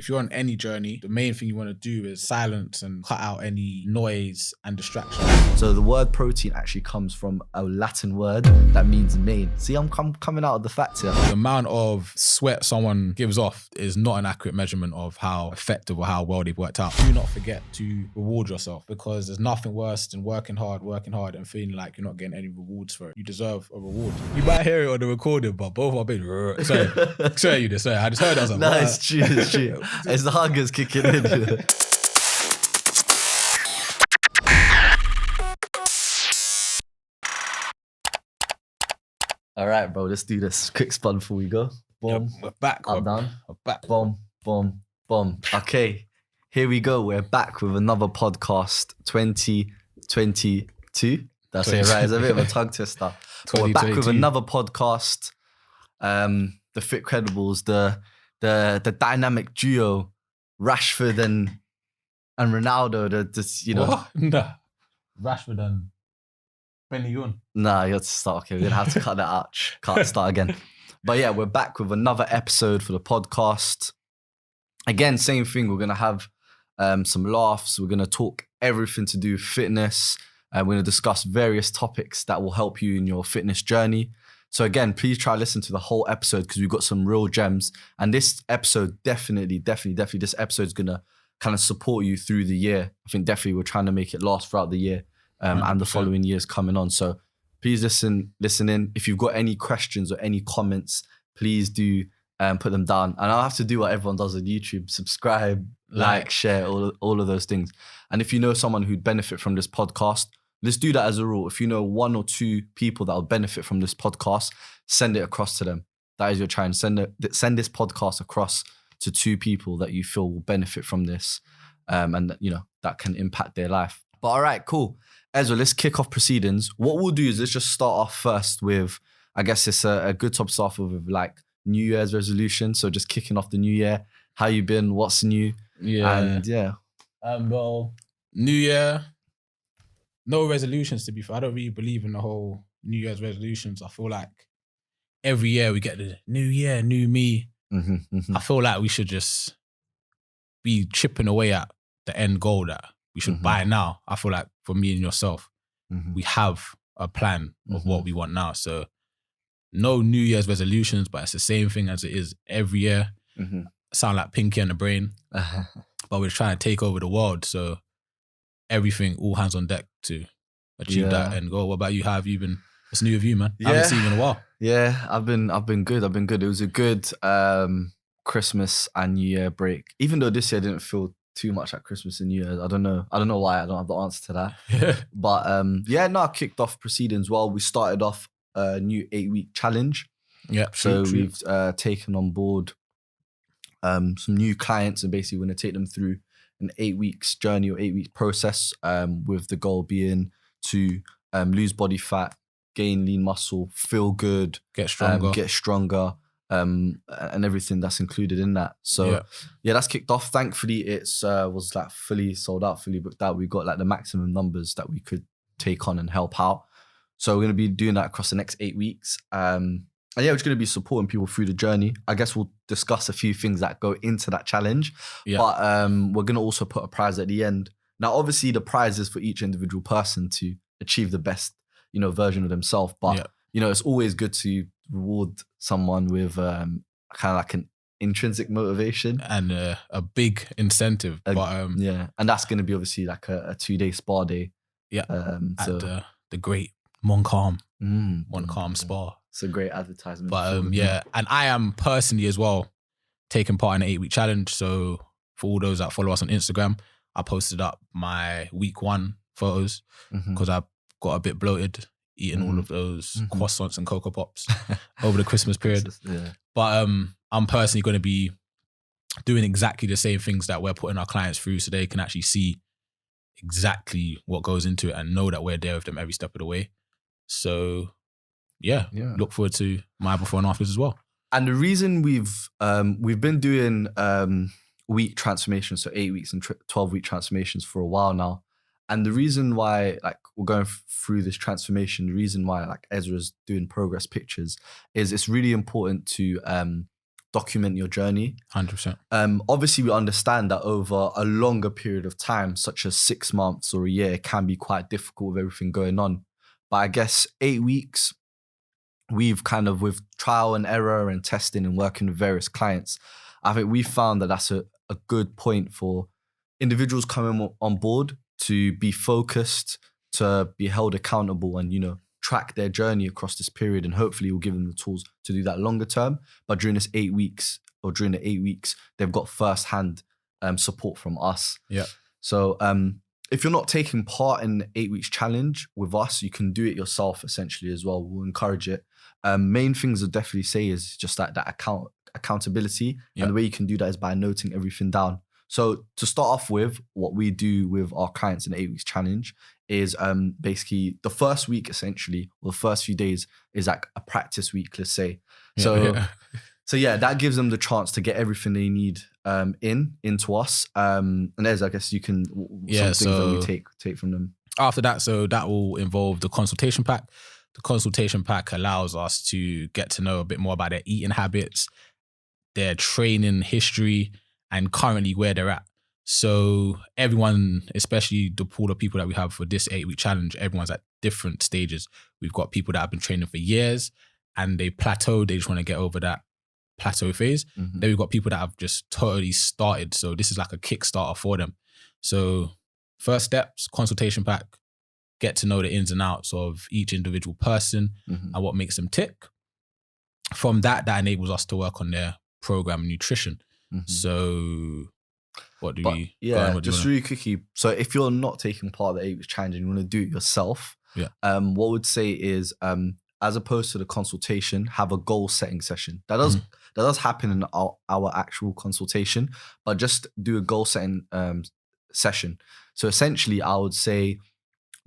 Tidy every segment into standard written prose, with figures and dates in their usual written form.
if you're on any journey, the main thing you want to do is silence and cut out any noise and distraction. So the word protein actually comes from a Latin word that means main. See, I'm coming out of the facts here. The amount of sweat someone gives off is not an accurate measurement of how effective or how well they've worked out. Do not forget to reward yourself, because there's nothing worse than working hard and feeling like you're not getting any rewards for it. You deserve a reward. You might hear it on the recording, but both our been sorry, you this. I just heard. I was like, no, it's true. It's the hunger's kicking in. All right, bro, let's do this. Quick spun before we go. Boom. Yep, we're back. Up, down. We're back. Boom, boom, boom. Okay, here we go. We're back with another podcast, 2022. Did I say it right? It's a bit of a tongue twister. We're back with another podcast. The Fitcredibles, the dynamic duo, Rashford and Ronaldo. What? Nah. Rashford and Benny. Nah, you have to start. Okay, we're gonna have to cut that out. Can't start again. But yeah, we're back with another episode for the podcast. Again, same thing. We're gonna have some laughs. We're gonna talk everything to do with fitness. We're gonna discuss various topics that will help you in your fitness journey. So again, please try to listen to the whole episode because we've got some real gems. And this episode definitely, this episode is gonna kind of support you through the year. I think definitely we're trying to make it last throughout the year. And the following years coming on. So please listen in. If you've got any questions or any comments, please do put them down. And I'll have to do what everyone does on YouTube: subscribe, like, share, all of those things. And if you know someone who'd benefit from this podcast, let's do that as a rule. If you know one or two people that will benefit from this podcast, send it across to them. That is your challenge. Send this podcast across to two people that you feel will benefit from this, and that can impact their life. But all right, cool. Ezra, let's kick off proceedings. What we'll do is let's just start off first with, I guess it's a good top start with like New Year's resolution. So just kicking off the new year. How you been? What's new? Yeah. And yeah. Well, New Year, no resolutions to be fair. I don't really believe in the whole New Year's resolutions. I feel like every year we get the new year, new me. I feel like we should just be chipping away at the end goal that we should buy now. I feel like for me and yourself, we have a plan of what we want now. So no New Year's resolutions, but it's the same thing as it is every year. Sound like Pinky and the Brain, but we're trying to take over the world. So everything, all hands on deck to achieve that end goal. What about you? How have you been? What's new with you, man? I haven't seen you in a while. Yeah, I've been good. It was a good Christmas and New Year break. Even though this year didn't feel too much at Christmas and New Year's. I don't know why. I don't have the answer to that. But I kicked off proceedings well. We started off a new 8-week challenge. Yeah. So we've taken on board some new clients, and basically we're going to take them through an 8 weeks journey or 8 week process, with the goal being to lose body fat, gain lean muscle, feel good, get stronger. And everything that's included in that. So that's kicked off. Thankfully, it's was like fully sold out, fully booked out. We got like the maximum numbers that we could take on and help out. So we're going to be doing that across the next 8 weeks. And we're just going to be supporting people through the journey. I guess we'll discuss a few things that go into that challenge. But we're going to also put a prize at the end. Now, obviously, the prize is for each individual person to achieve the best, version of themselves. But it's always good to reward someone with kind of like an intrinsic motivation and a big incentive. And that's going to be obviously like a 2-day spa day. At the great Montcalm Spa. It's a great advertisement. But and I am personally as well taking part in an 8-week challenge. So for all those that follow us on Instagram, I posted up my week 1 photos because I got a bit bloated eating all of those croissants and Cocoa Pops over the Christmas period. But I'm personally going to be doing exactly the same things that we're putting our clients through so they can actually see exactly what goes into it and know that we're there with them every step of the way. So look forward to my before and afters as well. And the reason we've been doing week transformations, so 8 weeks and 12-week transformations for a while now. And the reason why we're going through this transformation, the reason why Ezra's doing progress pictures is it's really important to document your journey. 100%. Obviously, we understand that over a longer period of time, such as 6 months or a year, it can be quite difficult with everything going on. But I guess 8 weeks, we've kind of, with trial and error and testing and working with various clients, I think we found that that's a good point for individuals coming on board to be focused, to be held accountable and, track their journey across this period. And hopefully we'll give them the tools to do that longer term. But during this 8 weeks, or during the 8 weeks, they've got firsthand support from us. Yeah. So if you're not taking part in the 8 weeks challenge with us, you can do it yourself essentially as well. We'll encourage it. Main things I'll definitely say is just that accountability. Yeah. And the way you can do that is by noting everything down. So to start off with, what we do with our clients in the 8 weeks challenge is basically the first week essentially, or the first few days is like a practice week, let's say. So that gives them the chance to get everything they need into us. And there's, I guess you can, some things that we take from them. After that, so that will involve the consultation pack. The consultation pack allows us to get to know a bit more about their eating habits, their training history, and currently where they're at. So everyone, especially the pool of people that we have for this 8 week challenge, everyone's at different stages. We've got people that have been training for years and they plateaued. They just want to get over that plateau phase. Mm-hmm. Then we've got people that have just totally started. So this is like a Kickstarter for them. So first steps, consultation pack, get to know the ins and outs of each individual person and what makes them tick. From that enables us to work on their program and nutrition. So what do we... Yeah, just really quickly. So if you're not taking part of the 8 weeks challenge and you want to do it yourself, what would say is, as opposed to the consultation, have a goal setting session. That does happen in our actual consultation, but just do a goal setting session. So essentially, I would say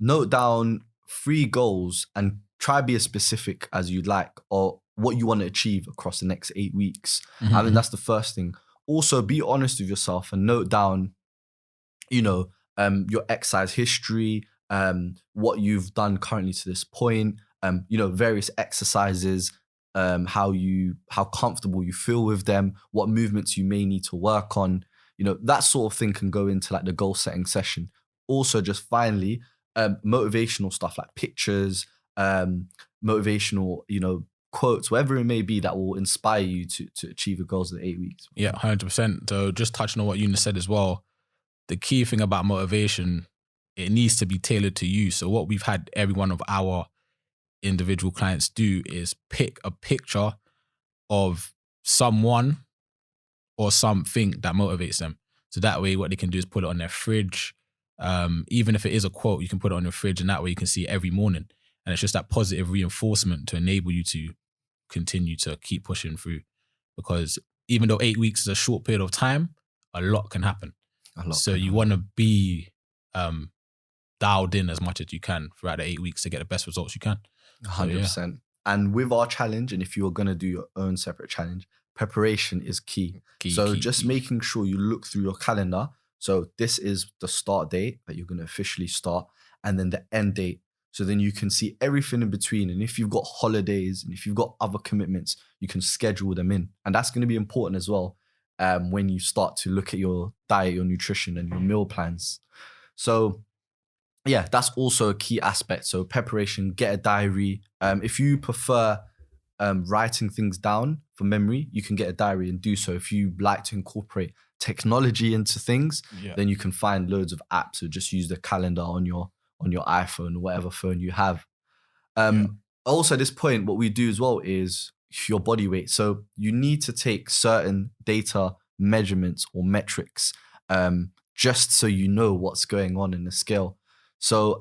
note down 3 goals and try be as specific as you'd like, or what you want to achieve across the next 8 weeks. I think that's the first thing. Also, be honest with yourself and note down, your exercise history, what you've done currently to this point, various exercises, how comfortable you feel with them, what movements you may need to work on. That sort of thing can go into like the goal setting session. Also, just finally, motivational stuff like pictures, motivational, quotes, whatever it may be that will inspire you to achieve the goals of the 8 weeks. Yeah, 100%. So just touching on what Eunice said as well, the key thing about motivation, it needs to be tailored to you. So what we've had every one of our individual clients do is pick a picture of someone or something that motivates them. So that way what they can do is put it on their fridge. Even if it is a quote, you can put it on your fridge and that way you can see it every morning. And it's just that positive reinforcement to enable you to continue to keep pushing through. Because even though 8 weeks is a short period of time, a lot can happen. So you want to be dialed in as much as you can throughout the 8 weeks to get the best results you can. 100%. And with our challenge, and if you're going to do your own separate challenge, preparation is key. Making sure you look through your calendar. So this is the start date that you're going to officially start, and then the end date. So then you can see everything in between. And if you've got holidays and if you've got other commitments, you can schedule them in. And that's going to be important as well when you start to look at your diet, your nutrition and your meal plans. So yeah, that's also a key aspect. So preparation, get a diary. If you prefer writing things down for memory, you can get a diary and do so. If you like to incorporate technology into things, then you can find loads of apps. So just use the calendar on your iPhone or whatever phone you have. Also at this point, what we do as well is your body weight. So you need to take certain data measurements or metrics just so you know what's going on in the scale. So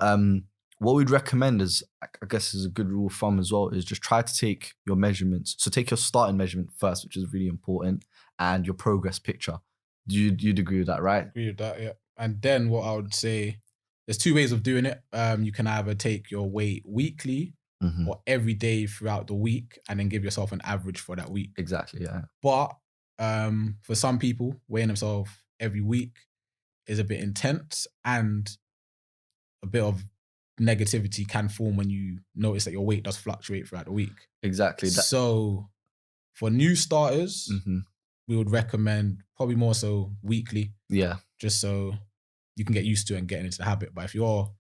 what we'd recommend is, I guess is a good rule of thumb as well, is just try to take your measurements. So take your starting measurement first, which is really important, and your progress picture. You'd agree with that, right? Agree with that, yeah. And then what I would say, there's 2 ways of doing it. You can either take your weight weekly or every day throughout the week and then give yourself an average for that week. Exactly, yeah. But for some people, weighing themselves every week is a bit intense, and a bit of negativity can form when you notice that your weight does fluctuate throughout the week. Exactly. So For new starters, Mm-hmm. we would recommend probably more so weekly, Yeah. just so you can get used to it and get into the habit. But if you're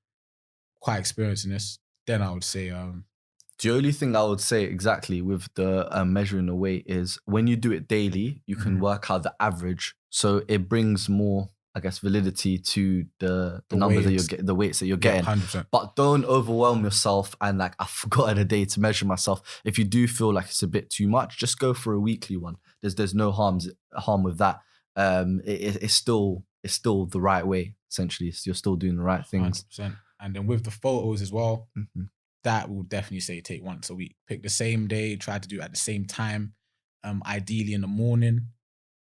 quite experienced in this, then I would say The only thing I would say exactly with the measuring the weight is when you do it daily, you can work out the average. So it brings more, I guess, validity to the numbers that you're getting, the weights that you're getting. 100%. But don't overwhelm yourself and like, I forgot a day to measure myself. If you do feel like it's a bit too much, just go for a weekly one. There's no harm with that. It's still the right way, essentially. You're still doing the right things. 100%. And then with the photos as well, Mm-hmm. that will definitely say take once a week. Pick the same day, try to do it at the same time, ideally in the morning,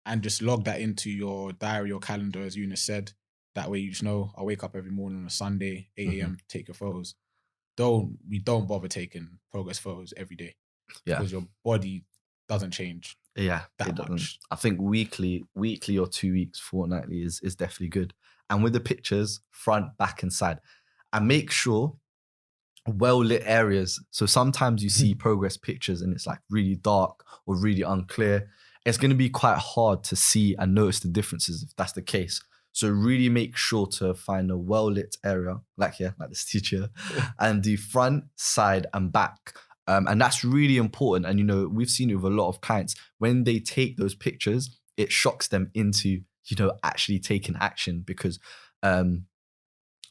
and just log that into your diary or calendar, as Eunice said. That way you just know, I wake up every morning on a Sunday, 8 a.m., take your photos. We don't bother taking progress photos every day. Yeah. Because your body doesn't change. Yeah, that much. I think weekly or 2 weeks, fortnightly is definitely good. And with the pictures, front, back, and side. And make sure well-lit areas. So sometimes you see progress pictures and it's like really dark or really unclear. It's going to be quite hard to see and notice the differences if that's the case. So really make sure to find a well-lit area, like this teacher, and do front, side, and back. And that's really important. And, you know, we've seen it with a lot of clients. When they take those pictures, it shocks them into, you know, actually taking action because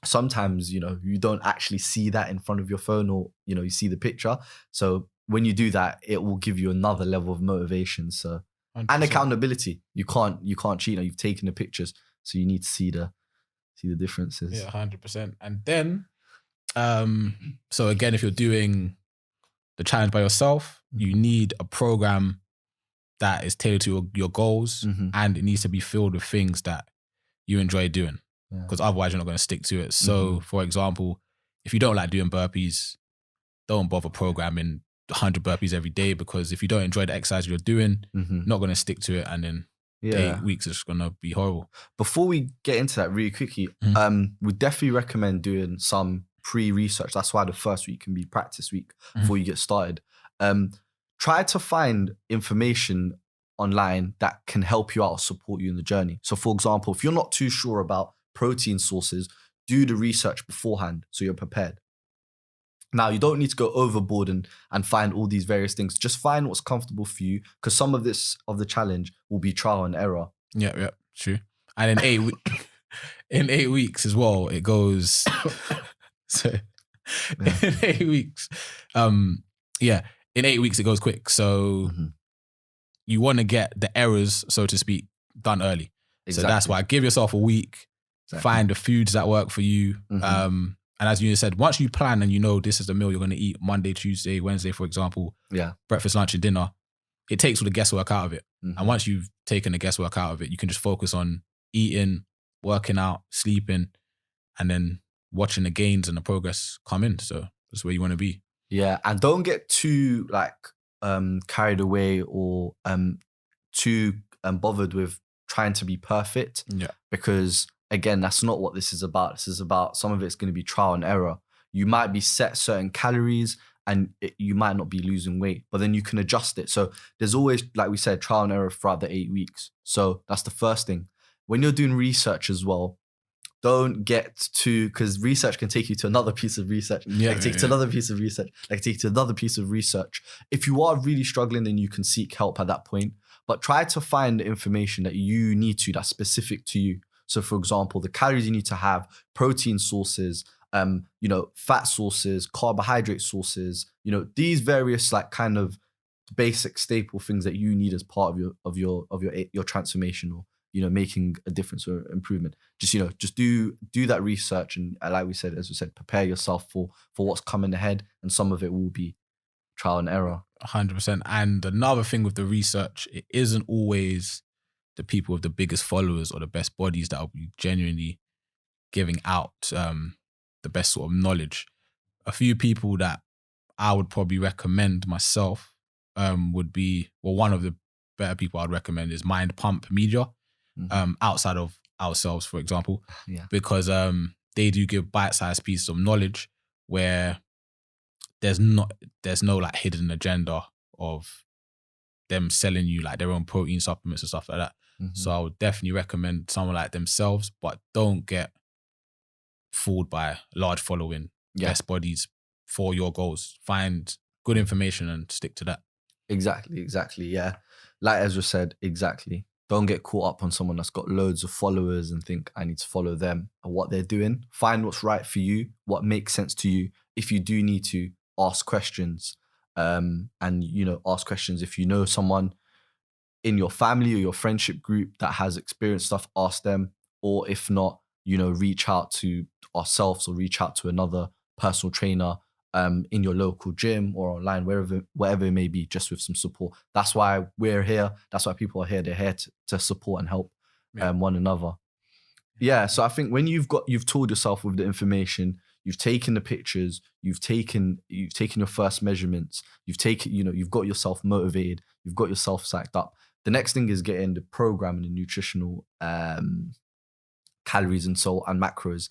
sometimes, you know, you don't actually see that in front of your phone or, you know, you see the picture. So when you do that, it will give you another level of motivation. So 100%. And accountability. You can't cheat. You know, you've taken the pictures, so you need to see the differences. Yeah, 100%. And then, so again, if you're doing the challenge by yourself, you need a program that is tailored to your goals, and it needs to be filled with things that you enjoy doing, because otherwise you're not going to stick to it. So, for example, if you don't like doing burpees, don't bother programming 100 burpees every day, because if you don't enjoy the exercise you're doing, you're not going to stick to it, and then 8 weeks is going to be horrible. Before we get into that really quickly, we definitely recommend doing some pre-research. That's why the first week can be practice week before you get started. Try to find information online that can help you out or support you in the journey. So for example, if you're not too sure about protein sources, do the research beforehand so you're prepared. Now, you don't need to go overboard and find all these various things. Just find what's comfortable for you, because some of the challenge will be trial and error. Yeah, true. And in 8 weeks as well, it goes. In 8 weeks, in 8 weeks it goes quick. So you want to get the errors, so to speak, done early. Exactly. So that's why give yourself a week. Exactly. Find the foods that work for you. And as you said, once you plan and you know this is the meal you're going to eat Monday, Tuesday, Wednesday, for example, breakfast, lunch, and dinner, it takes all the guesswork out of it. And once you've taken the guesswork out of it, you can just focus on eating, working out, sleeping, and then watching the gains and the progress come in. So that's where you want to be. Yeah, and don't get too carried away or too bothered with trying to be perfect. Yeah, because again, that's not what this is about. This is about, some of it's going to be trial and error. You might be set certain calories and you might not be losing weight, but then you can adjust it. So there's always, like we said, trial and error throughout the 8 weeks. So that's the first thing. When you're doing research as well, don't get to, because research can take you to another piece of research. Take you to another piece of research. Take you to another piece of research. If you are really struggling, then you can seek help at that point. But try to find the information that you need to, that's specific to you. So for example, the calories you need to have, protein sources, fat sources, carbohydrate sources, these various kind of basic staple things that you need as part of your transformation, or making a difference or improvement. Just do that research, and like we said, as we said, prepare yourself for what's coming ahead, and some of it will be trial and error. 100%. And another thing with the research, it isn't always the people with the biggest followers or the best bodies that will be genuinely giving out the best sort of knowledge. A few people that I would probably recommend myself would be, well, one of the better people I'd recommend is Mind Pump Media, outside of ourselves, for example, because they do give bite-sized pieces of knowledge where there's no hidden agenda of them selling you like their own protein supplements and stuff like that. So I would definitely recommend someone like themselves, but don't get fooled by a large following, best bodies for your goals. Find good information and stick to that. Exactly. Yeah. Like Ezra said, exactly. Don't get caught up on someone that's got loads of followers and think I need to follow them and what they're doing. Find what's right for you, what makes sense to you. If you do need to, ask questions. And, ask questions. If you know someone in your family or your friendship group that has experienced stuff, ask them. Or if not, reach out to ourselves or reach out to another personal trainer in your local gym or online, wherever it may be, just with some support. That's why we're here. That's why people are here. They're here to support and help one another. Yeah. So I think when you've tooled yourself with the information, you've taken the pictures, you've taken your first measurements, you've got yourself motivated, you've got yourself psyched up. The next thing is getting the program and the nutritional calories and macros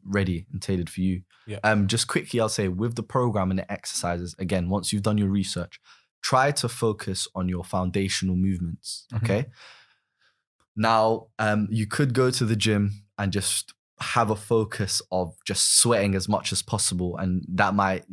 ready and tailored for you. Yeah. Just quickly, I'll say with the program and the exercises, again, once you've done your research, try to focus on your foundational movements. Okay. Now, you could go to the gym and just have a focus of just sweating as much as possible, and that might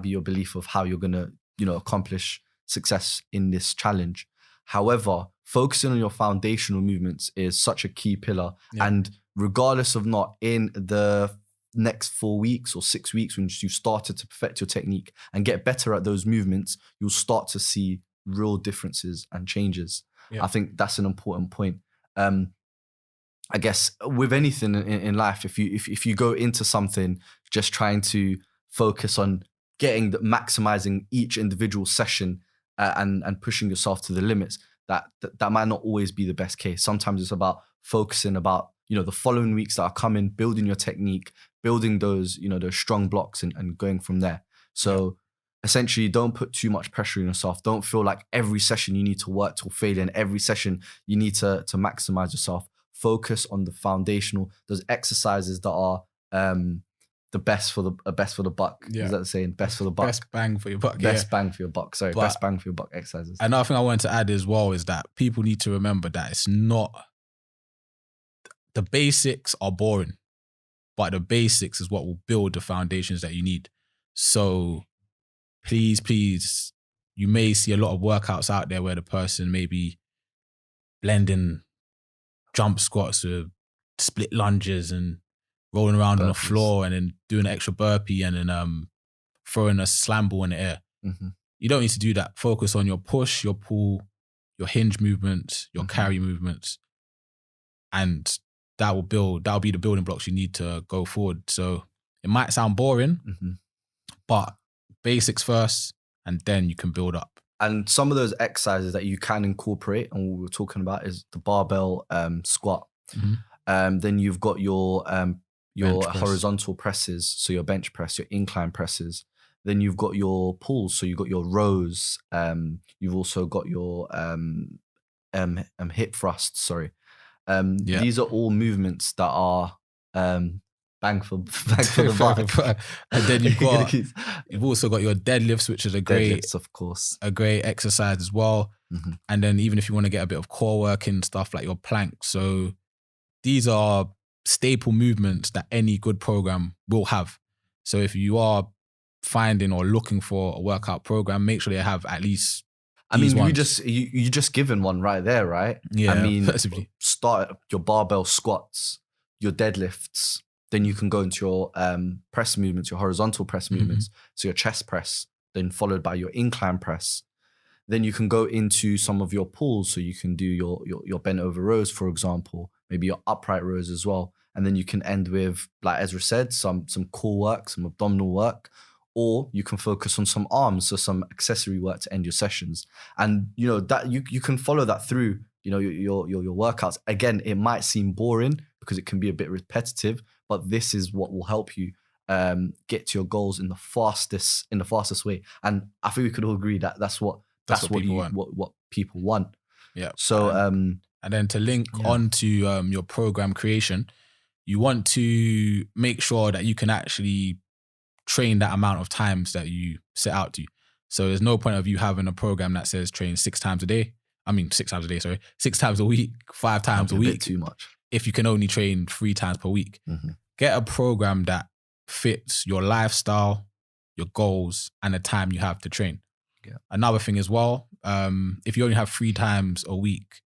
be your belief of how you're gonna accomplish success in this challenge. However, focusing on your foundational movements is such a key pillar. Yeah. And regardless of not in the next 4 weeks or 6 weeks, when you've started to perfect your technique and get better at those movements, you'll start to see real differences and changes. Yeah. I think that's an important point. I guess with anything in life, if you go into something just trying to focus on maximizing each individual session and pushing yourself to the limits, that might not always be the best case. Sometimes it's about focusing about the following weeks that are coming, building your technique, building those those strong blocks and going from there. So essentially, don't put too much pressure on yourself. Don't feel like every session you need to work till failure and every session you need to maximize yourself. Focus on the foundational, those exercises that are the best for the buck. Yeah. Is that the saying? Best for the buck. Best bang for your buck. Best bang for your buck. Sorry, best bang for your buck exercises. Another thing I wanted to add as well is that people need to remember that it's not, the basics are boring, but the basics is what will build the foundations that you need. So please, you may see a lot of workouts out there where the person may be blending jump squats with split lunges and rolling around on the floor and then doing an extra burpee and then throwing a slam ball in the air. You don't need to do that. Focus on your push, your pull, your hinge movements, your carry movements, and that'll be the building blocks you need to go forward. So it might sound boring, but basics first, and then you can build up. And some of those exercises that you can incorporate, and what we were talking about, is the barbell squat. Then you've got your horizontal presses, so your bench press, your incline presses. Then you've got your pulls, so you've got your rows. You've also got your hip thrusts. Sorry, these are all movements that are bang for the buck. And then you've also got your deadlifts, which is a great exercise as well. And then even if you want to get a bit of core work and stuff like your plank. So these are staple movements that any good program will have. So if you are finding or looking for a workout program, make sure they have at least you just given one right there, right? Yeah. Possibly. Start your barbell squats, your deadlifts. Then you can go into your press movements, your horizontal press movements. So your chest press, then followed by your incline press. Then you can go into some of your pulls. So you can do your bent over rows, for example, maybe your upright rows as well. And then you can end with, like Ezra said, some core work, some abdominal work, or you can focus on some arms, so some accessory work to end your sessions. And that you can follow that through your workouts. Again, it might seem boring because it can be a bit repetitive, but this is what will help you get to your goals in the fastest way. And I think we could all agree that that's what people want. Yeah. So and then to link onto your program creation, you want to make sure that you can actually train that amount of times that you set out to. So there's no point of you having a program that says train 6 times a day. I mean, 6 times a day, sorry. 6 times a week, 5 times a That'd be week. bit too much. If you can only train 3 times per week. Get a program that fits your lifestyle, your goals, and the time you have to train. Yeah. Another thing as well, if you only have 3 times a week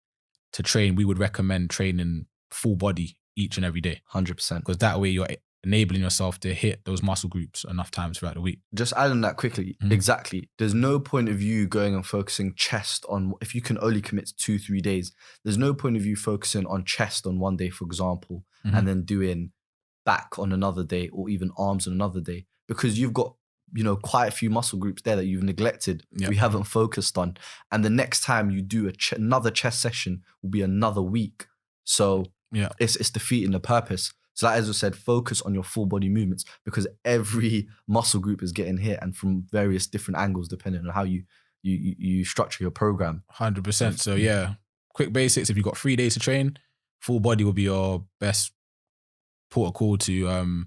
to train, we would recommend training full body each and every day. 100%. Because that way you're enabling yourself to hit those muscle groups enough times throughout the week. Just adding that quickly, exactly. There's no point of you going and focusing chest on, if you can only commit to 2-3 days, there's no point of you focusing on chest on one day, for example, and then doing back on another day or even arms on another day, because you've got, quite a few muscle groups there that you've neglected, we haven't focused on. And the next time you do another chest session will be another week. So it's defeating the purpose. So like as I said, focus on your full body movements, because every muscle group is getting hit, and from various different angles, depending on how you structure your program. 100%. So yeah, quick basics. If you've got 3 days to train, full body will be your best protocol to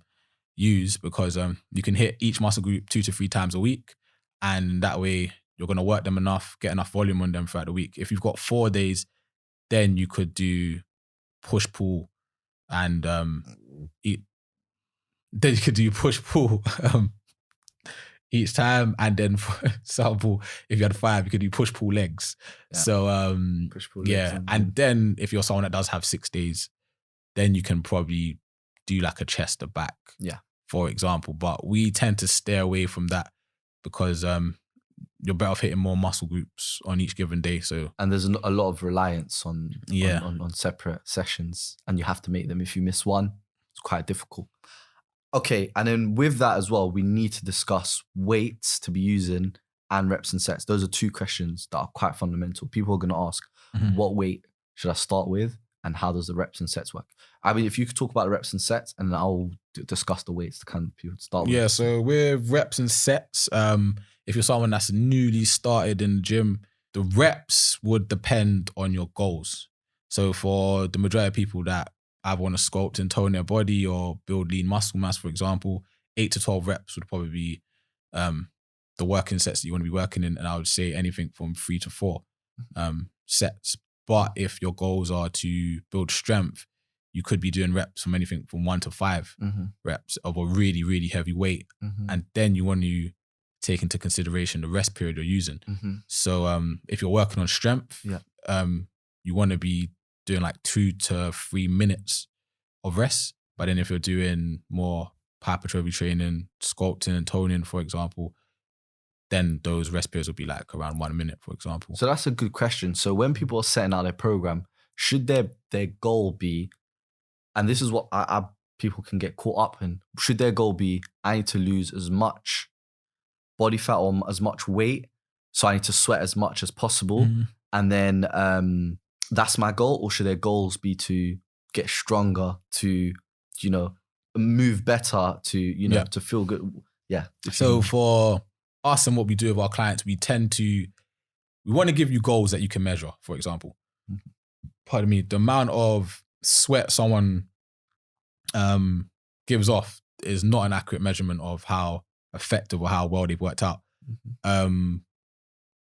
use, because you can hit each muscle group 2 to 3 times a week, and that way you're going to work them enough, get enough volume on them throughout the week. If you've got 4 days, then you could do push pull and then you could do push pull each time, and then for example, if you had 5, you could do push pull legs. So push pull legs, and then if you're someone that does have 6 days, then you can probably do like a chest to back, for example. But we tend to stay away from that because you're better off hitting more muscle groups on each given day. So, and there's a lot of reliance on separate sessions, and you have to make them. If you miss one, it's quite difficult. Okay, and then with that as well, we need to discuss weights to be using and reps and sets. Those are 2 questions that are quite fundamental. People are going to ask, what weight should I start with, and how does the reps and sets work? I mean, if you could talk about the reps and sets, and then I'll discuss the weights to kind of people to start with. Yeah, so with reps and sets, if you're someone that's newly started in the gym, the reps would depend on your goals. So for the majority of people that either want to sculpt and tone their body or build lean muscle mass, for example, 8 to 12 reps would probably be the working sets that you want to be working in. And I would say anything from 3 to 4 sets. But if your goals are to build strength, you could be doing reps from anything from 1 to 5 reps of a really, really heavy weight. And then you want to take into consideration the rest period you're using. So if you're working on strength, you want to be doing like 2 to 3 minutes of rest. But then if you're doing more hypertrophy training, sculpting and toning, for example, then those rest periods will be like around 1 minute, for example. So that's a good question. So when people are setting out their program, should their goal be, and this is what people can get caught up in, should their goal be, I need to lose as much body fat or as much weight, so I need to sweat as much as possible, and then that's my goal? Or should their goals be to get stronger, to, move better, to, to feel good? Yeah. So for us and what we do with our clients, we want to give you goals that you can measure, for example. Pardon me, the amount of sweat someone gives off is not an accurate measurement of how effective or how well they've worked out.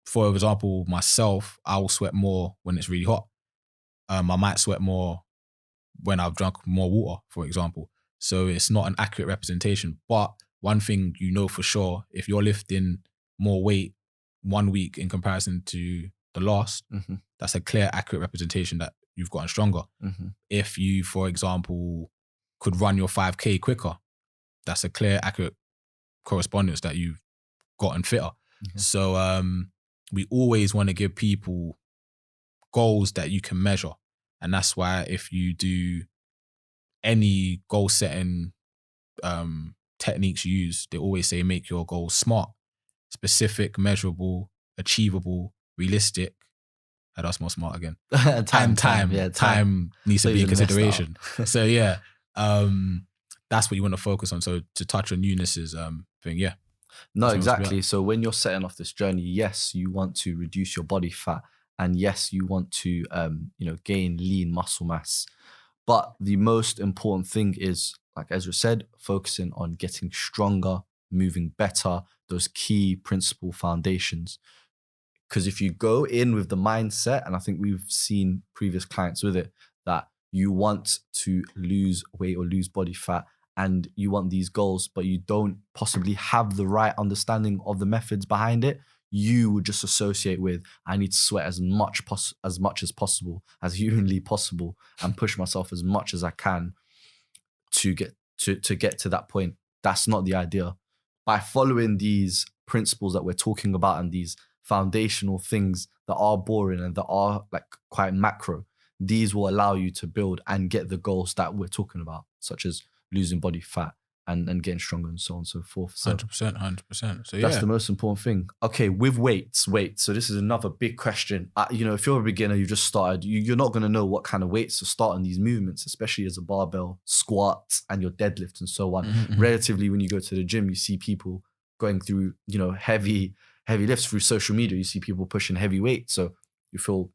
For example, myself, I will sweat more when it's really hot. I might sweat more when I've drunk more water, for example. So it's not an accurate representation. But one thing you know for sure, if you're lifting more weight 1 week in comparison to the last, that's a clear, accurate representation that you've gotten stronger. If you, for example, could run your 5K quicker, that's a clear, accurate correspondence that you've gotten fitter. So we always want to give people goals that you can measure. And that's why if you do any goal setting techniques you use, they always say make your goals smart, specific, measurable, achievable, realistic. That's more smart again. Time needs to be a consideration. So yeah, that's what you want to focus on. So to touch on Eunice's thing, yeah. No, exactly. So when you're setting off this journey, yes, you want to reduce your body fat, and yes, you want to gain lean muscle mass. But the most important thing is, like Ezra said, focusing on getting stronger, moving better, those key principle foundations. Because if you go in with the mindset, and I think we've seen previous clients with it, that you want to lose weight or lose body fat and you want these goals, but you don't possibly have the right understanding of the methods behind it, you would just associate with, I need to sweat as much as possible, as humanly possible, and push myself as much as I can to get to that point. That's not the idea. By following these principles that we're talking about and these foundational things that are boring and that are like quite macro, these will allow you to build and get the goals that we're talking about, such as losing body fat and getting stronger and so on and so forth. So 100%. So that's the most important thing. Okay, with weights. So this is another big question. If you're a beginner, you just started, you're not going to know what kind of weights to start on these movements, especially as a barbell, squats, and your deadlift and so on. Relatively, when you go to the gym, you see people going through, heavy lifts through social media. You see people pushing heavy weights. So you feel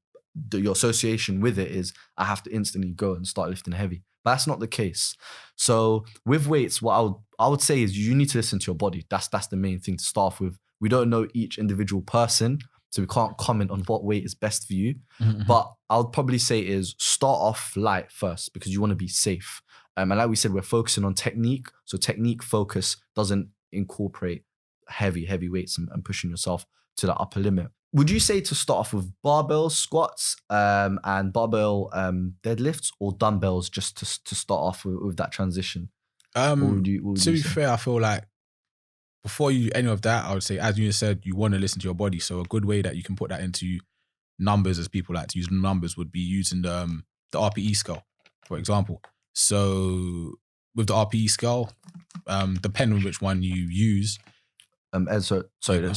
your association with it is, I have to instantly go and start lifting heavy. But that's not the case. So with weights, what I would say is you need to listen to your body. That's the main thing to start off with. We don't know each individual person, so we can't comment on what weight is best for you. But I would probably say is start off light first, because you want to be safe. And like we said, we're focusing on technique. So technique focus doesn't incorporate heavy weights and pushing yourself to the upper limit. Would you say to start off with barbell squats and barbell deadlifts, or dumbbells, just to start off with that transition? To be fair, I feel like before you any of that, I would say, as you said, you want to listen to your body. So a good way that you can put that into numbers, as people like to use numbers, would be using the RPE scale, for example. So with the RPE scale, depending on which one you use, that's a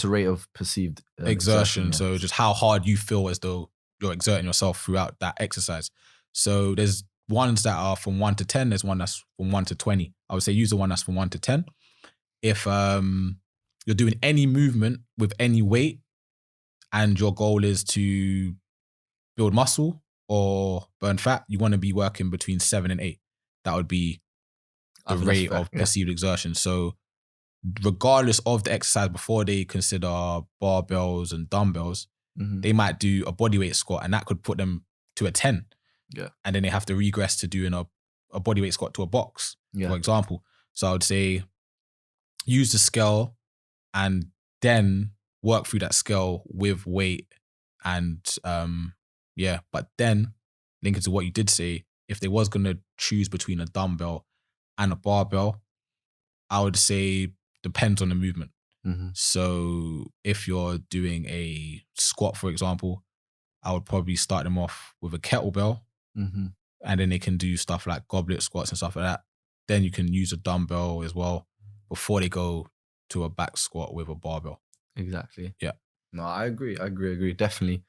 rate of perceived exertion. Yeah. So just how hard you feel as though you're exerting yourself throughout that exercise. So there's ones that are from 1 to 10. There's one that's from 1 to 20. I would say use the one that's from 1 to 10. If you're doing any movement with any weight and your goal is to build muscle or burn fat, you want to be working between 7 and 8. That would be the rate of perceived exertion. So regardless of the exercise, before they consider barbells and dumbbells, they might do a bodyweight squat, and that could put them to a 10. Yeah. And then they have to regress to doing a bodyweight squat to a box, for example. So I would say use the scale and then work through that scale with weight. And but then linking to what you did say, if they was going to choose between a dumbbell and a barbell, I would say depends on the movement. So if you're doing a squat, for example, I would probably start them off with a kettlebell, and then they can do stuff like goblet squats and stuff like that. Then you can use a dumbbell as well before they go to a back squat with a barbell. Exactly. Yeah. No, I agree. Definitely.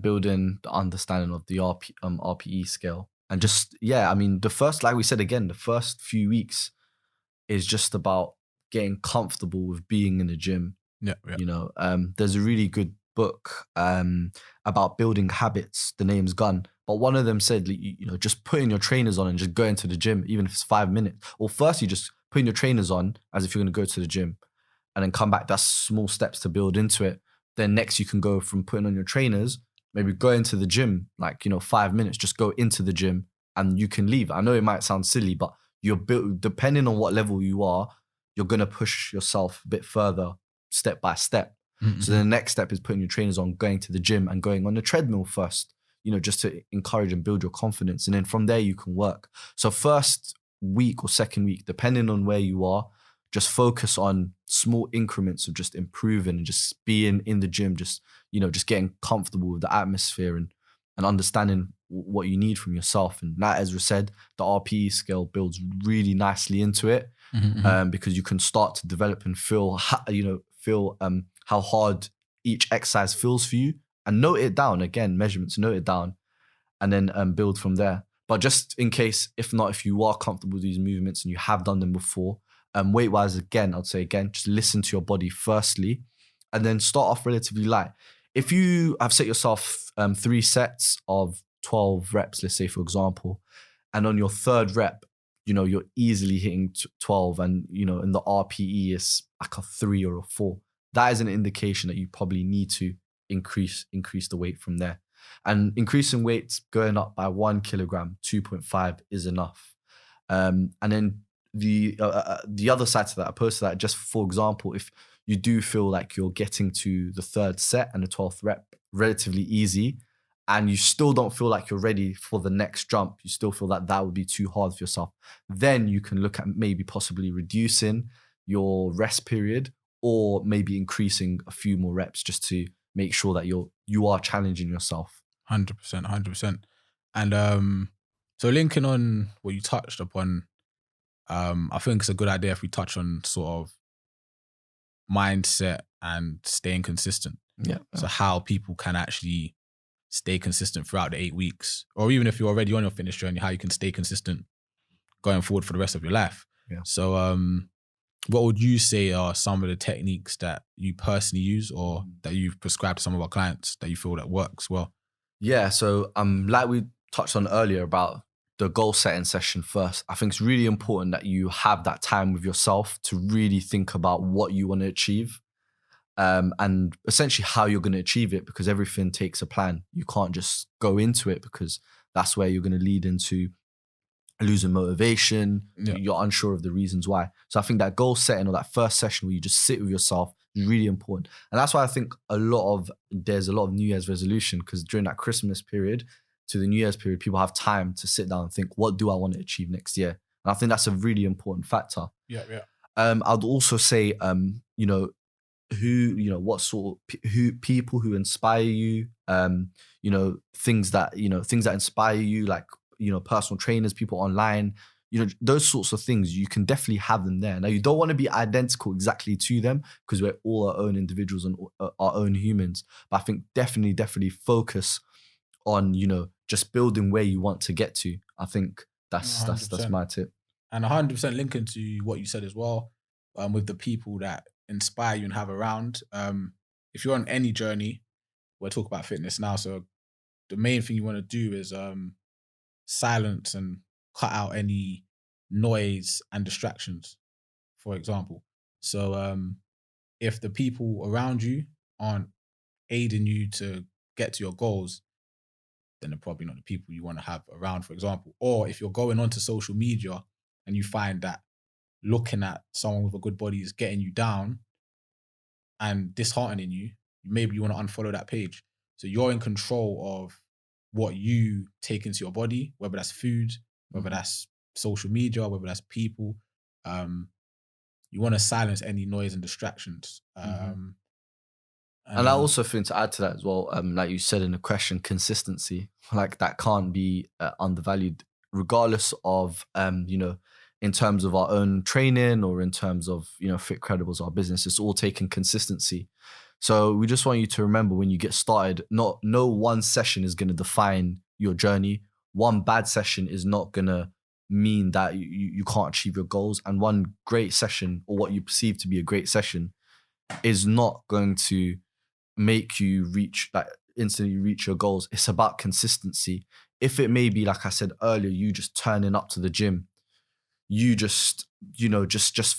Building the understanding of the RPE scale, and just like we said again, the first few weeks is just about getting comfortable with being in the gym. Yeah. There's a really good book about building habits. The name's Gun, but one of them said, just putting your trainers on and just going to the gym, even if it's 5 minutes. Or first, you just putting your trainers on as if you're going to go to the gym, and then come back. That's small steps to build into it. Then next, you can go from putting on your trainers, maybe go into the gym, 5 minutes, just go into the gym, and you can leave. I know it might sound silly, but you're built, depending on what level you are, you're going to push yourself a bit further step by step. So the next step is putting your trainers on, going to the gym and going on the treadmill first, just to encourage and build your confidence. And then from there you can work. So first week or second week, depending on where you are, just focus on small increments of just improving and just being in the gym, just getting comfortable with the atmosphere and understanding what you need from yourself. And like Ezra said, the RPE scale builds really nicely into it, because you can start to develop and feel how hard each exercise feels for you, and note it down. Again, measurements, note it down, and then build from there. But just in case, if you are comfortable with these movements and you have done them before, weight-wise, again, I'd say just listen to your body firstly, and then start off relatively light. If you have set yourself 3 sets of 12 reps, let's say, for example, and on your third rep, you're easily hitting 12 and, in the RPE is like a 3 or a 4. That is an indication that you probably need to increase the weight from there. And increasing weights going up by 1 kilogram, 2.5 is enough. And then the other side to that, opposed to that, just for example, if you do feel like you're getting to the 3rd set and the 12th rep relatively easy, and you still don't feel like you're ready for the next jump, you still feel that would be too hard for yourself, then you can look at maybe possibly reducing your rest period or maybe increasing a few more reps just to make sure that you are challenging yourself. 100%. And so linking on what you touched upon, I think it's a good idea if we touch on sort of mindset and staying consistent. Yeah. So how people can actually stay consistent throughout the 8 weeks, or even if you're already on your fitness journey, how you can stay consistent going forward for the rest of your life. Yeah. So what would you say are some of the techniques that you personally use or that you've prescribed to some of our clients that you feel that works well? Yeah, so like we touched on earlier about the goal setting session first, I think it's really important that you have that time with yourself to really think about what you want to achieve, and essentially how you're going to achieve it, because everything takes a plan. You can't just go into it, because that's where you're going to lead into losing motivation. Yeah. You're unsure of the reasons why. So I think that goal setting or that first session where you just sit with yourself is really important. And that's why I think there's a lot of New Year's resolution, because during that Christmas period to the New Year's period, people have time to sit down and think, what do I want to achieve next year? And I think that's a really important factor. Yeah. I'd also say, who people who inspire you, things that inspire you, like, personal trainers, people online, those sorts of things, you can definitely have them there. Now, you don't want to be identical exactly to them, because we're all our own individuals and our own humans. But I think definitely focus on, just building where you want to get to. I think that's 100%. my tip. And 100% linking to what you said as well, with the people that inspire you and have around. If you're on any journey, we're talking about fitness now, so the main thing you want to do is silence and cut out any noise and distractions, for example. So if the people around you aren't aiding you to get to your goals, then they're probably not the people you want to have around, for example. Or if you're going onto social media and you find that looking at someone with a good body is getting you down and disheartening you, maybe you want to unfollow that page. So you're in control of what you take into your body, whether that's food, whether that's social media, whether that's people. You want to silence any noise and distractions. And I also think, to add to that as well, like you said in the question, consistency, like that can't be undervalued, regardless of, in terms of our own training or in terms of, Fitcredibles, our business, it's all taking consistency. So we just want you to remember, when you get started, no one session is going to define your journey. One bad session is not going to mean that you can't achieve your goals. And one great session, or what you perceive to be a great session, is not going to make you instantly reach your goals. It's about consistency. If it may be, like I said earlier, you just turning up to the gym, you just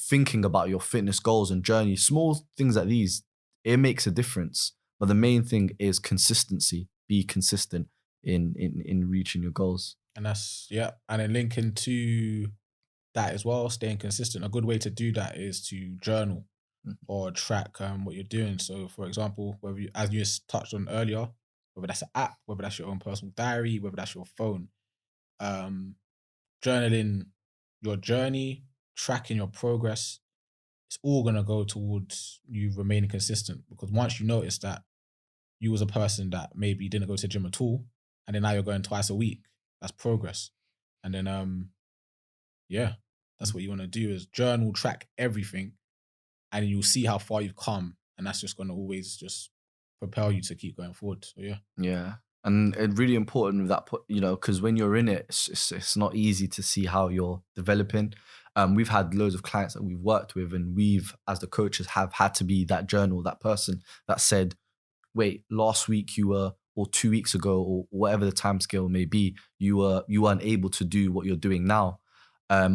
thinking about your fitness goals and journey, small things like these, it makes a difference. But the main thing is consistency. Be consistent in reaching your goals. And that's, yeah. And then linking to that as well, staying consistent. A good way to do that is to journal or track what you're doing. So, for example, whether you, as you just touched on earlier, whether that's an app, whether that's your own personal diary, whether that's your phone, journaling your journey, tracking your progress, it's all going to go towards you remaining consistent. Because once you notice that you was a person that maybe didn't go to the gym at all, and then now you're going twice a week, that's progress. And then, that's what you want to do, is journal, track everything, and you'll see how far you've come. And that's just going to always just propel you to keep going forward. So, yeah. Yeah. And it's really important with that, because when you're in it, it's not easy to see how you're developing. We've had loads of clients that we've worked with, and we've, as the coaches, have had to be that journal, that person that said, wait, last week you were, or 2 weeks ago, or whatever the time scale may be, you weren't able to do what you're doing now.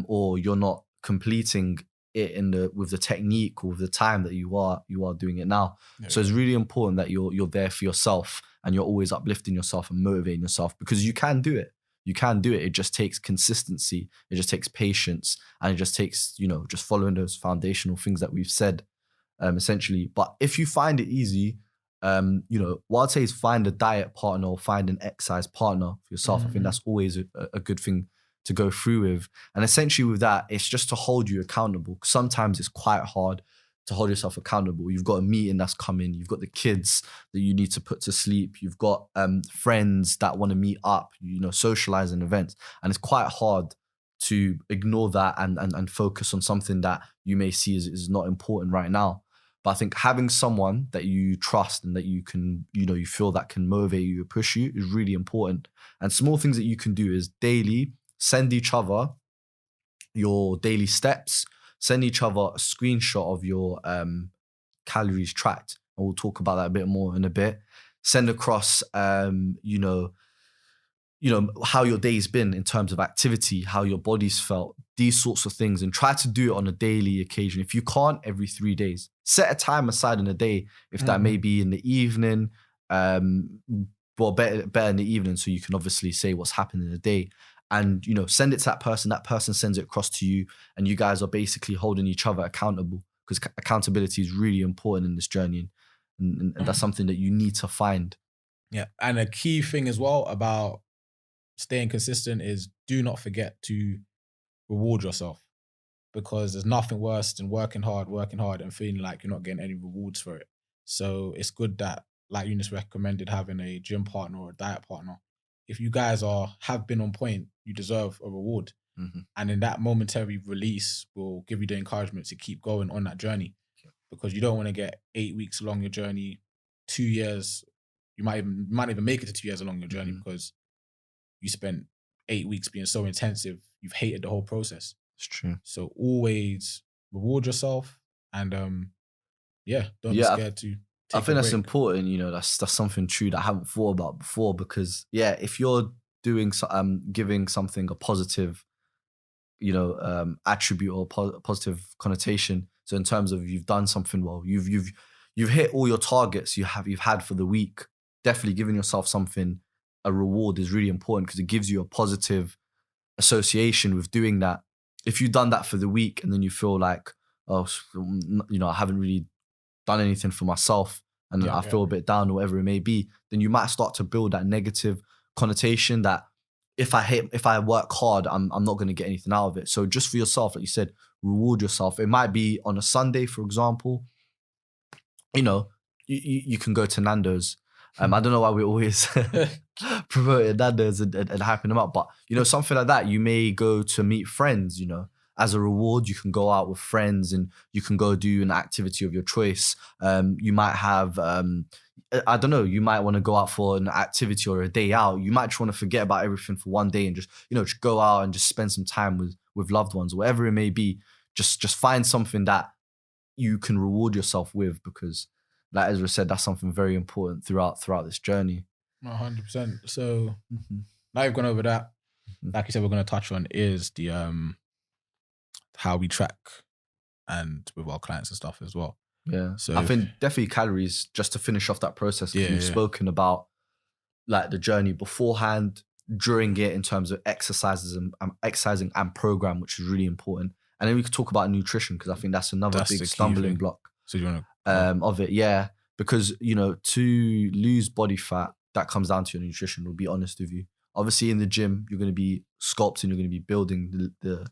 or you're not completing it with the technique or with the time that you are doing it now. Yeah. So it's really important that you're there for yourself and you're always uplifting yourself and motivating yourself, because you can do it. You can do it. It just takes consistency. It just takes patience, and it just takes, just following those foundational things that we've said, essentially. But if you find it easy, what I'd say is find a diet partner or find an exercise partner for yourself. I think that's always a good thing to go through with. And essentially with that, it's just to hold you accountable. Sometimes it's quite hard to hold yourself accountable. You've got a meeting that's coming. You've got the kids that you need to put to sleep. You've got friends that want to meet up, socialize in events. And it's quite hard to ignore that and focus on something that you may see is not important right now. But I think having someone that you trust and that you can, you feel that can motivate you, push you, is really important. And small things that you can do is daily send each other your daily steps, send each other a screenshot of your calories tracked. And we'll talk about that a bit more in a bit. Send across, how your day's been in terms of activity, how your body's felt, these sorts of things, and try to do it on a daily occasion. If you can't, every 3 days. Set a time aside in a day, if that may be in the evening, better in the evening, so you can obviously say what's happened in the day. And, send it to that person sends it across to you, and you guys are basically holding each other accountable, because accountability is really important in this journey. And that's something that you need to find. Yeah. And a key thing as well about staying consistent is do not forget to reward yourself, because there's nothing worse than working hard and feeling like you're not getting any rewards for it. So it's good that, like Eunice recommended, having a gym partner or a diet partner. If you guys have been on point, you deserve a reward. Mm-hmm. And in that momentary release will give you the encouragement to keep going on that journey, because you don't want to get 8 weeks along your journey, 2 years. You might even make it to 2 years along your journey because you spent 8 weeks being so intensive, you've hated the whole process. It's true. So always reward yourself, and don't be scared to take I think that's break. important. That's something true that I haven't thought about before, because if you're doing giving something a positive, attribute or positive connotation. So in terms of you've done something well, you've hit all your targets you've had for the week. Definitely giving yourself a reward is really important, because it gives you a positive association with doing that. If you've done that for the week and then you feel like, I haven't really done anything for myself, and I feel a bit down or whatever it may be, then you might start to build that negative connotation that if I work hard, I'm not going to get anything out of it. So just for yourself, like you said, reward yourself. It might be on a Sunday, for example. You can go to Nando's. I don't know why we always promoting Nando's and hyping them up, but something like that. You may go to meet friends. As a reward, you can go out with friends and you can go do an activity of your choice. You might have, I don't know, you might want to go out for an activity or a day out. You might just want to forget about everything for one day and just go out and just spend some time with loved ones, whatever it may be. Just find something that you can reward yourself with, because like Ezra said, that's something very important throughout this journey. 100%. So now you've gone over that. Like you said, we're going to touch on is the how we track and with our clients and stuff as well. Yeah. So I think definitely calories, just to finish off that process. We've spoken about like the journey beforehand, during it, in terms of exercising and program, which is really important. And then we could talk about nutrition, because I think that's another big stumbling block. So you want to of it, yeah. Because to lose body fat, that comes down to your nutrition. We'll be honest with you. Obviously, in the gym, you're going to be sculpting, you're going to be building the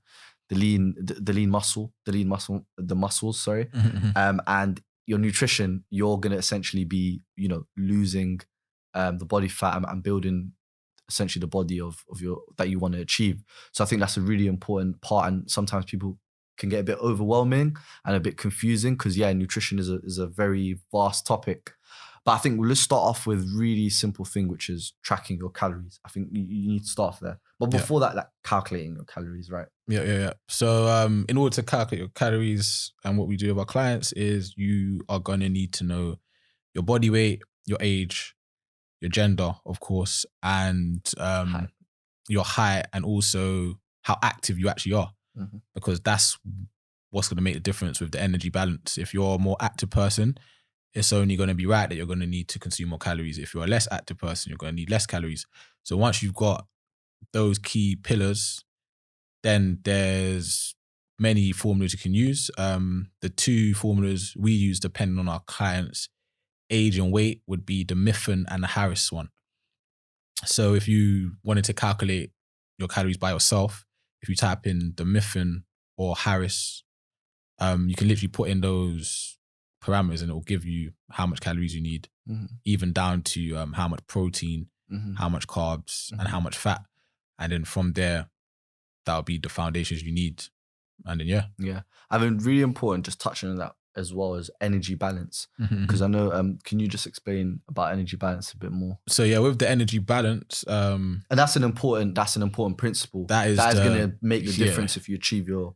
muscles, sorry. And your nutrition, you're going to essentially be, losing the body fat and building essentially the body of your that you want to achieve. So I think that's a really important part, and sometimes people can get a bit overwhelming and a bit confusing, because nutrition is a very vast topic. But I think let's start off with really simple thing, which is tracking your calories. I think you need to start there. But before that, like calculating your calories, right? Yeah. So in order to calculate your calories, and what we do with our clients is you are going to need to know your body weight, your age, your gender, of course, and your height, and also how active you actually are, Mm-hmm. because that's what's going to make the difference with the energy balance. If you're a more active person, it's only going to be right that you're going to need to consume more calories. If you're a less active person, you're going to need less calories. So once you've got those key pillars, then there's many formulas you can use. The two formulas we use, depending on our clients' age and weight, would be the Mifflin and the Harris one. So if you wanted to calculate your calories by yourself, if you type in the Mifflin or Harris, you can literally put in those parameters and it will give you how much calories you need, even down to how much protein, how much carbs, and how much fat. And then from there, that'll be the foundations you need. And then, yeah. I mean, really important, just touching on that as well as energy balance. Because I know, can you just explain about energy balance a bit more? So yeah, with the energy balance, and that's an important principle. That is going to make the difference if you achieve your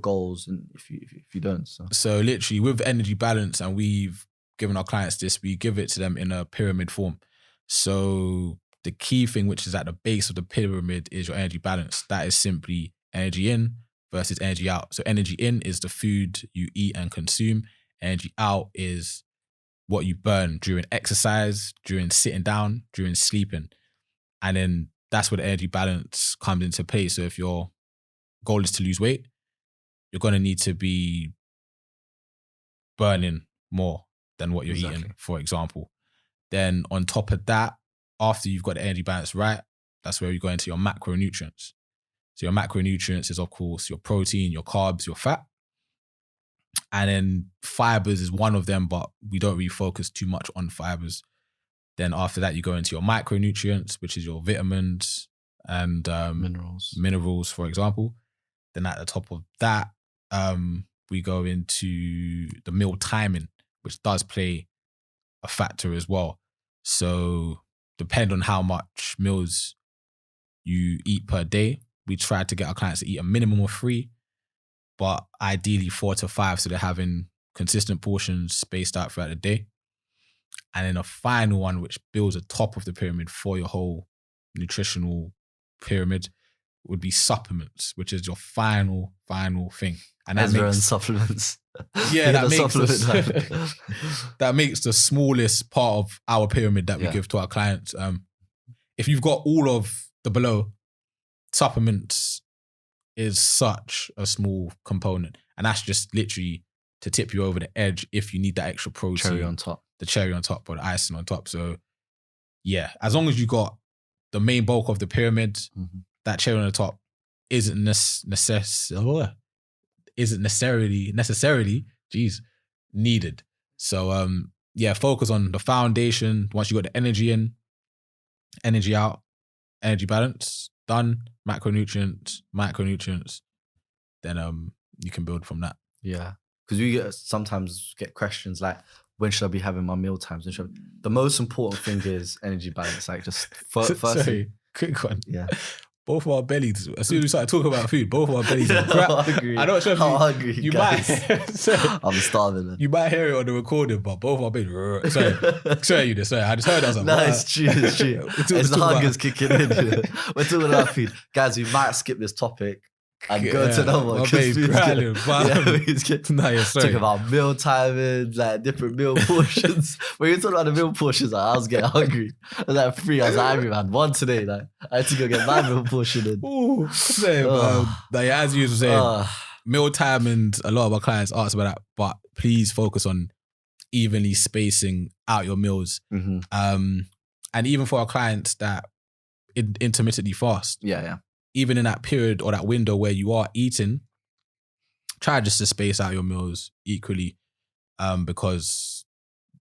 goals and if you don't. So literally with the energy balance, and we've given our clients this, we give it to them in a pyramid form. So the key thing, which is at the base of the pyramid, is your energy balance. That is simply energy in versus energy out. So energy in is the food you eat and consume. Energy out is what you burn during exercise, during sitting down, during sleeping. And then that's where the energy balance comes into play. So if your goal is to lose weight, you're going to need to be burning more than what you're eating, for example. Then on top of that, after you've got the energy balance right, that's where you go into your macronutrients. So your macronutrients is, of course, your protein, your carbs, your fat. And then fibers is one of them, but we don't really focus too much on fibers. Then after that, you go into your micronutrients, which is your vitamins and minerals, for example. Then at the top of that, we go into the meal timing, which does play a factor as well. So depend on how much meals you eat per day. We try to get our clients to eat a minimum of 3, but ideally 4 to 5, so they're having consistent portions spaced out throughout the day. And then a final one, which builds the top of the pyramid for your whole nutritional pyramid, would be supplements, which is your final thing. And that makes supplements. Yeah, that makes the smallest part of our pyramid that we give to our clients. If you've got all of the below, supplements is such a small component, and that's just literally to tip you over the edge if you need that extra protein. Cherry on top. The cherry on top or the icing on top. So yeah, as long as you got the main bulk of the pyramid, that cherry on the top isn't necessarily needed. So focus on the foundation. Once you got the energy in, energy out, energy balance done, macronutrients, then you can build from that. Yeah, because we sometimes get questions like, when should I be having my meal times? The most important thing is energy balance. Like just first. Sorry, quick one. Yeah. Both of our bellies, as soon as we started talking about food, both of our bellies are hungry. I don't know if I'm hungry. You might. I'm starving. Man. You might hear it on the recording, but both of our bellies. Sorry, I just heard that. No, it's true. It's the hunger's kicking in. We're talking about food. Guys, we might skip this topic and go to another one. Talking about meal timing, like different meal portions. When you're talking about the meal portions, like, I was getting hungry. I was like 3, I was like, angry, man. 1 today, like I had to go get my meal portion in. As you were saying, meal timing, a lot of our clients ask about that, but please focus on evenly spacing out your meals. And even for our clients that intermittently fast. Yeah. Even in that period or that window where you are eating, try just to space out your meals equally, because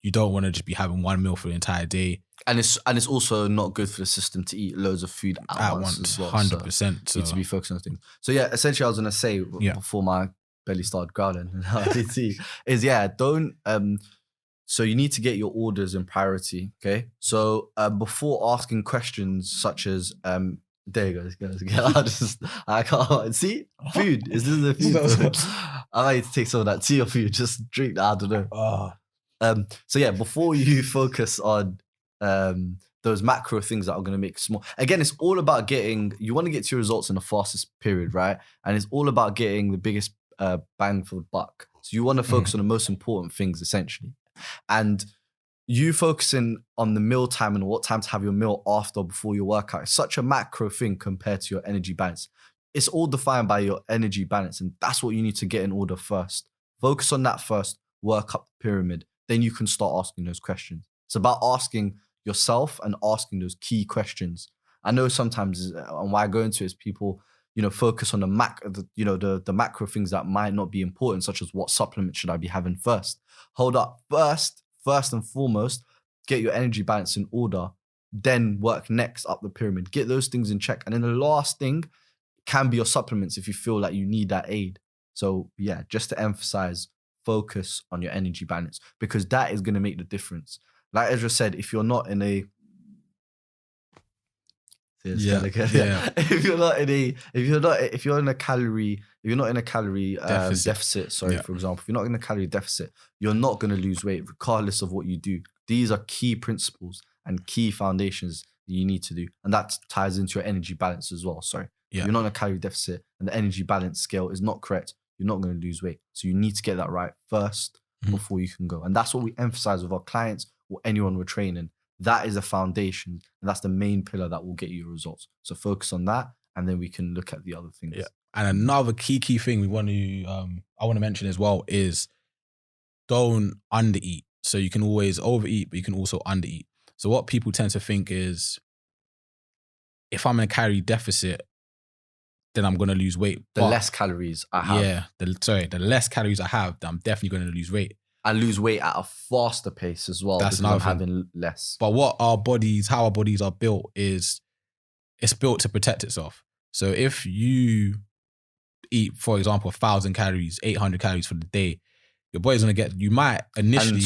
you don't want to just be having one meal for the entire day. And it's also not good for the system to eat loads of food at once as well. 100%. So you need to be focused on things. So yeah, essentially I was going to say before my belly started growling, don't... So you need to get your orders in priority, okay? So before asking questions such as... there you go. I can't see food. Is this the food? I might need to take some of that tea or food. Just drink that. I don't know. So yeah, before you focus on those macro things that are going to make small. Again, it's all about you want to get to your results in the fastest period, right? And it's all about getting the biggest bang for the buck. So you want to focus on the most important things, essentially. And you focusing on the meal time and what time to have your meal after or before your workout is such a macro thing compared to your energy balance. It's all defined by your energy balance, and that's what you need to get in order first. Focus on that first, work up the pyramid. Then you can start asking those questions. It's about asking yourself and asking those key questions. I know sometimes, and why I go into it is people, focus on the macro things that might not be important, such as what supplement should I be having first. Hold up, first and foremost, get your energy balance in order, then work next up the pyramid. Get those things in check. And then the last thing can be your supplements if you feel like you need that aid. So yeah, just to emphasize, focus on your energy balance, because that is going to make the difference. Like Ezra said, if you're not in a if you're in a calorie deficit, for example, if you're not in a calorie deficit, you're not going to lose weight regardless of what you do. These are key principles and key foundations that you need to do, and that ties into your energy balance as well. If you're not in a calorie deficit and the energy balance scale is not correct, you're not going to lose weight. So you need to get that right first before you can go. And that's what we emphasize with our clients or anyone we're training. That is a foundation, and that's the main pillar that will get you results. So focus on that, and then we can look at the other things. Yeah. And another key thing I want to mention as well is don't undereat. So you can always overeat, but you can also undereat. So what people tend to think is, if I'm in a calorie deficit, then I'm going to lose weight. The less calories I have. Yeah, the less calories I have, I'm definitely going to lose weight. And lose weight at a faster pace as well. That's because I'm having less. But how our bodies are built is, it's built to protect itself. So if you eat, for example, 1,000 calories, 800 calories for the day, your body's going to get, you might initially...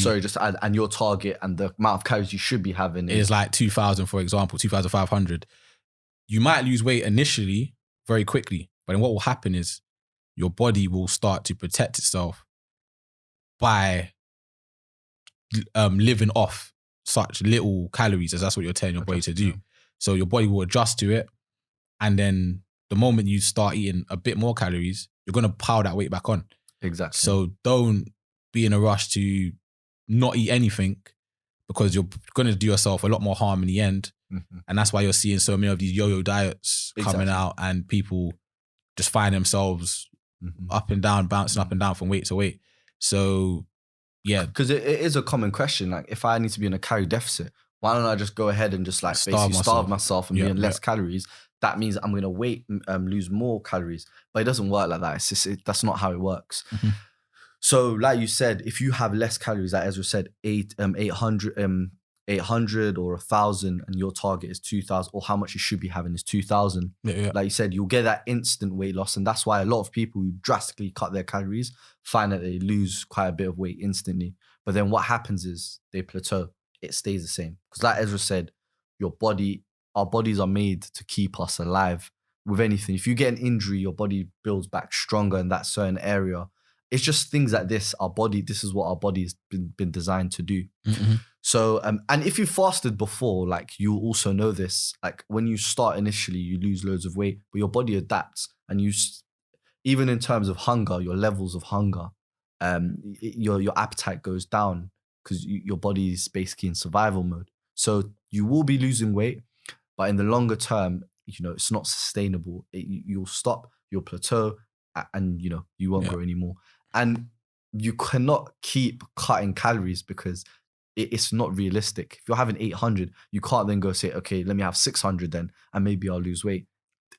And your target and the amount of calories you should be having is like 2,000, for example, 2,500. You might lose weight initially very quickly, but then what will happen is your body will start to protect itself by living off such little calories, as that's what you're telling your body to do. So your body will adjust to it, and then the moment you start eating a bit more calories, you're going to pile that weight back on. Exactly. So don't be in a rush to not eat anything, because you're going to do yourself a lot more harm in the end. Mm-hmm. And that's why you're seeing so many of these yo-yo diets coming out, and people just find themselves up and down, bouncing up and down from weight to weight. So yeah. Because it is a common question. Like, if I need to be in a calorie deficit, why don't I just go ahead and just like starve myself and be in less calories? That means I'm going to lose more calories. But it doesn't work like that. It's just, that's not how it works. Mm-hmm. So like you said, if you have less calories, like Ezra said, 800 or 1,000, and your target is 2,000, or how much you should be having is 2,000. Like you said, you'll get that instant weight loss. And that's why a lot of people who drastically cut their calories find that they lose quite a bit of weight instantly. But then what happens is they plateau. It stays the same. Because like Ezra said, our bodies are made to keep us alive with anything. If you get an injury, your body builds back stronger in that certain area. It's just things like this. This is what our body has been designed to do. Mm-hmm. So, and if you fasted before, like, you also know this, like, when you start initially, you lose loads of weight, but your body adapts, and even in terms of hunger, your levels of hunger, your appetite goes down, because your body is basically in survival mode. So you will be losing weight, but in the longer term, it's not sustainable. You'll stop, you'll plateau, and you won't grow anymore. And you cannot keep cutting calories, because it's not realistic. If you're having 800, you can't then go say, okay, let me have 600 then, and maybe I'll lose weight.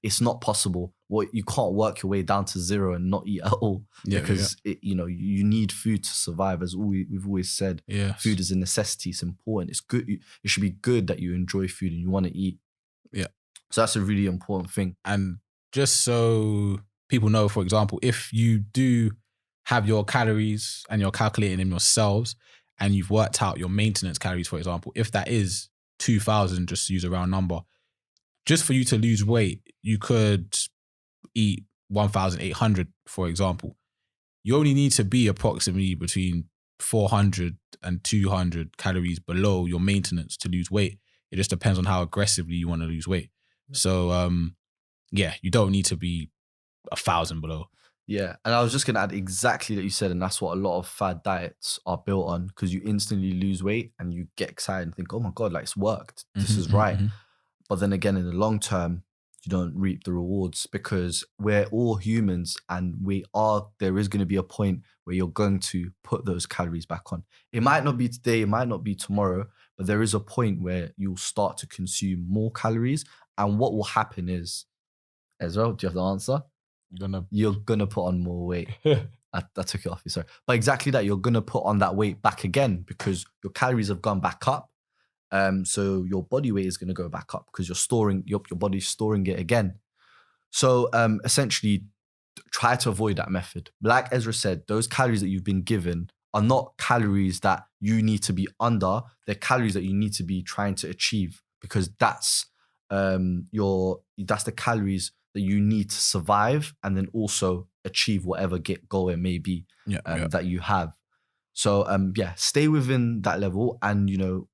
It's not possible. You can't work your way down to zero and not eat at all, because you need food to survive. As we've always said, food is a necessity. It's important. It's good. It should be good that you enjoy food and you want to eat. Yeah. So that's a really important thing. And just so people know, for example, if you do have your calories and you're calculating them yourselves, and you've worked out your maintenance calories, for example, if that is 2,000, just to use a round number, just for you to lose weight, you could eat 1,800, for example. You only need to be approximately between 400 and 200 calories below your maintenance to lose weight. It just depends on how aggressively you want to lose weight. So, yeah, you don't need to be 1,000 below. Yeah, and I was just going to add exactly that you said, and that's what a lot of fad diets are built on, because you instantly lose weight and you get excited and think, oh my God, like it's worked. This is right. But then again, in the long term, you don't reap the rewards, because we're all humans, and there is going to be a point where you're going to put those calories back on. It might not be today, it might not be tomorrow, but there is a point where you'll start to consume more calories. And what will happen is, Ezra, do you have the answer? You're gonna put on more weight. I took it off you, sorry. But exactly that, you're gonna put on that weight back again, because your calories have gone back up. So your body weight is gonna go back up, because you're storing your body's storing it again. So essentially, try to avoid that method. Like Ezra said, those calories that you've been given are not calories that you need to be under. They're calories that you need to be trying to achieve, because that's the calories that you need to survive and then also achieve whatever goal it may be that you have. So stay within that level, and your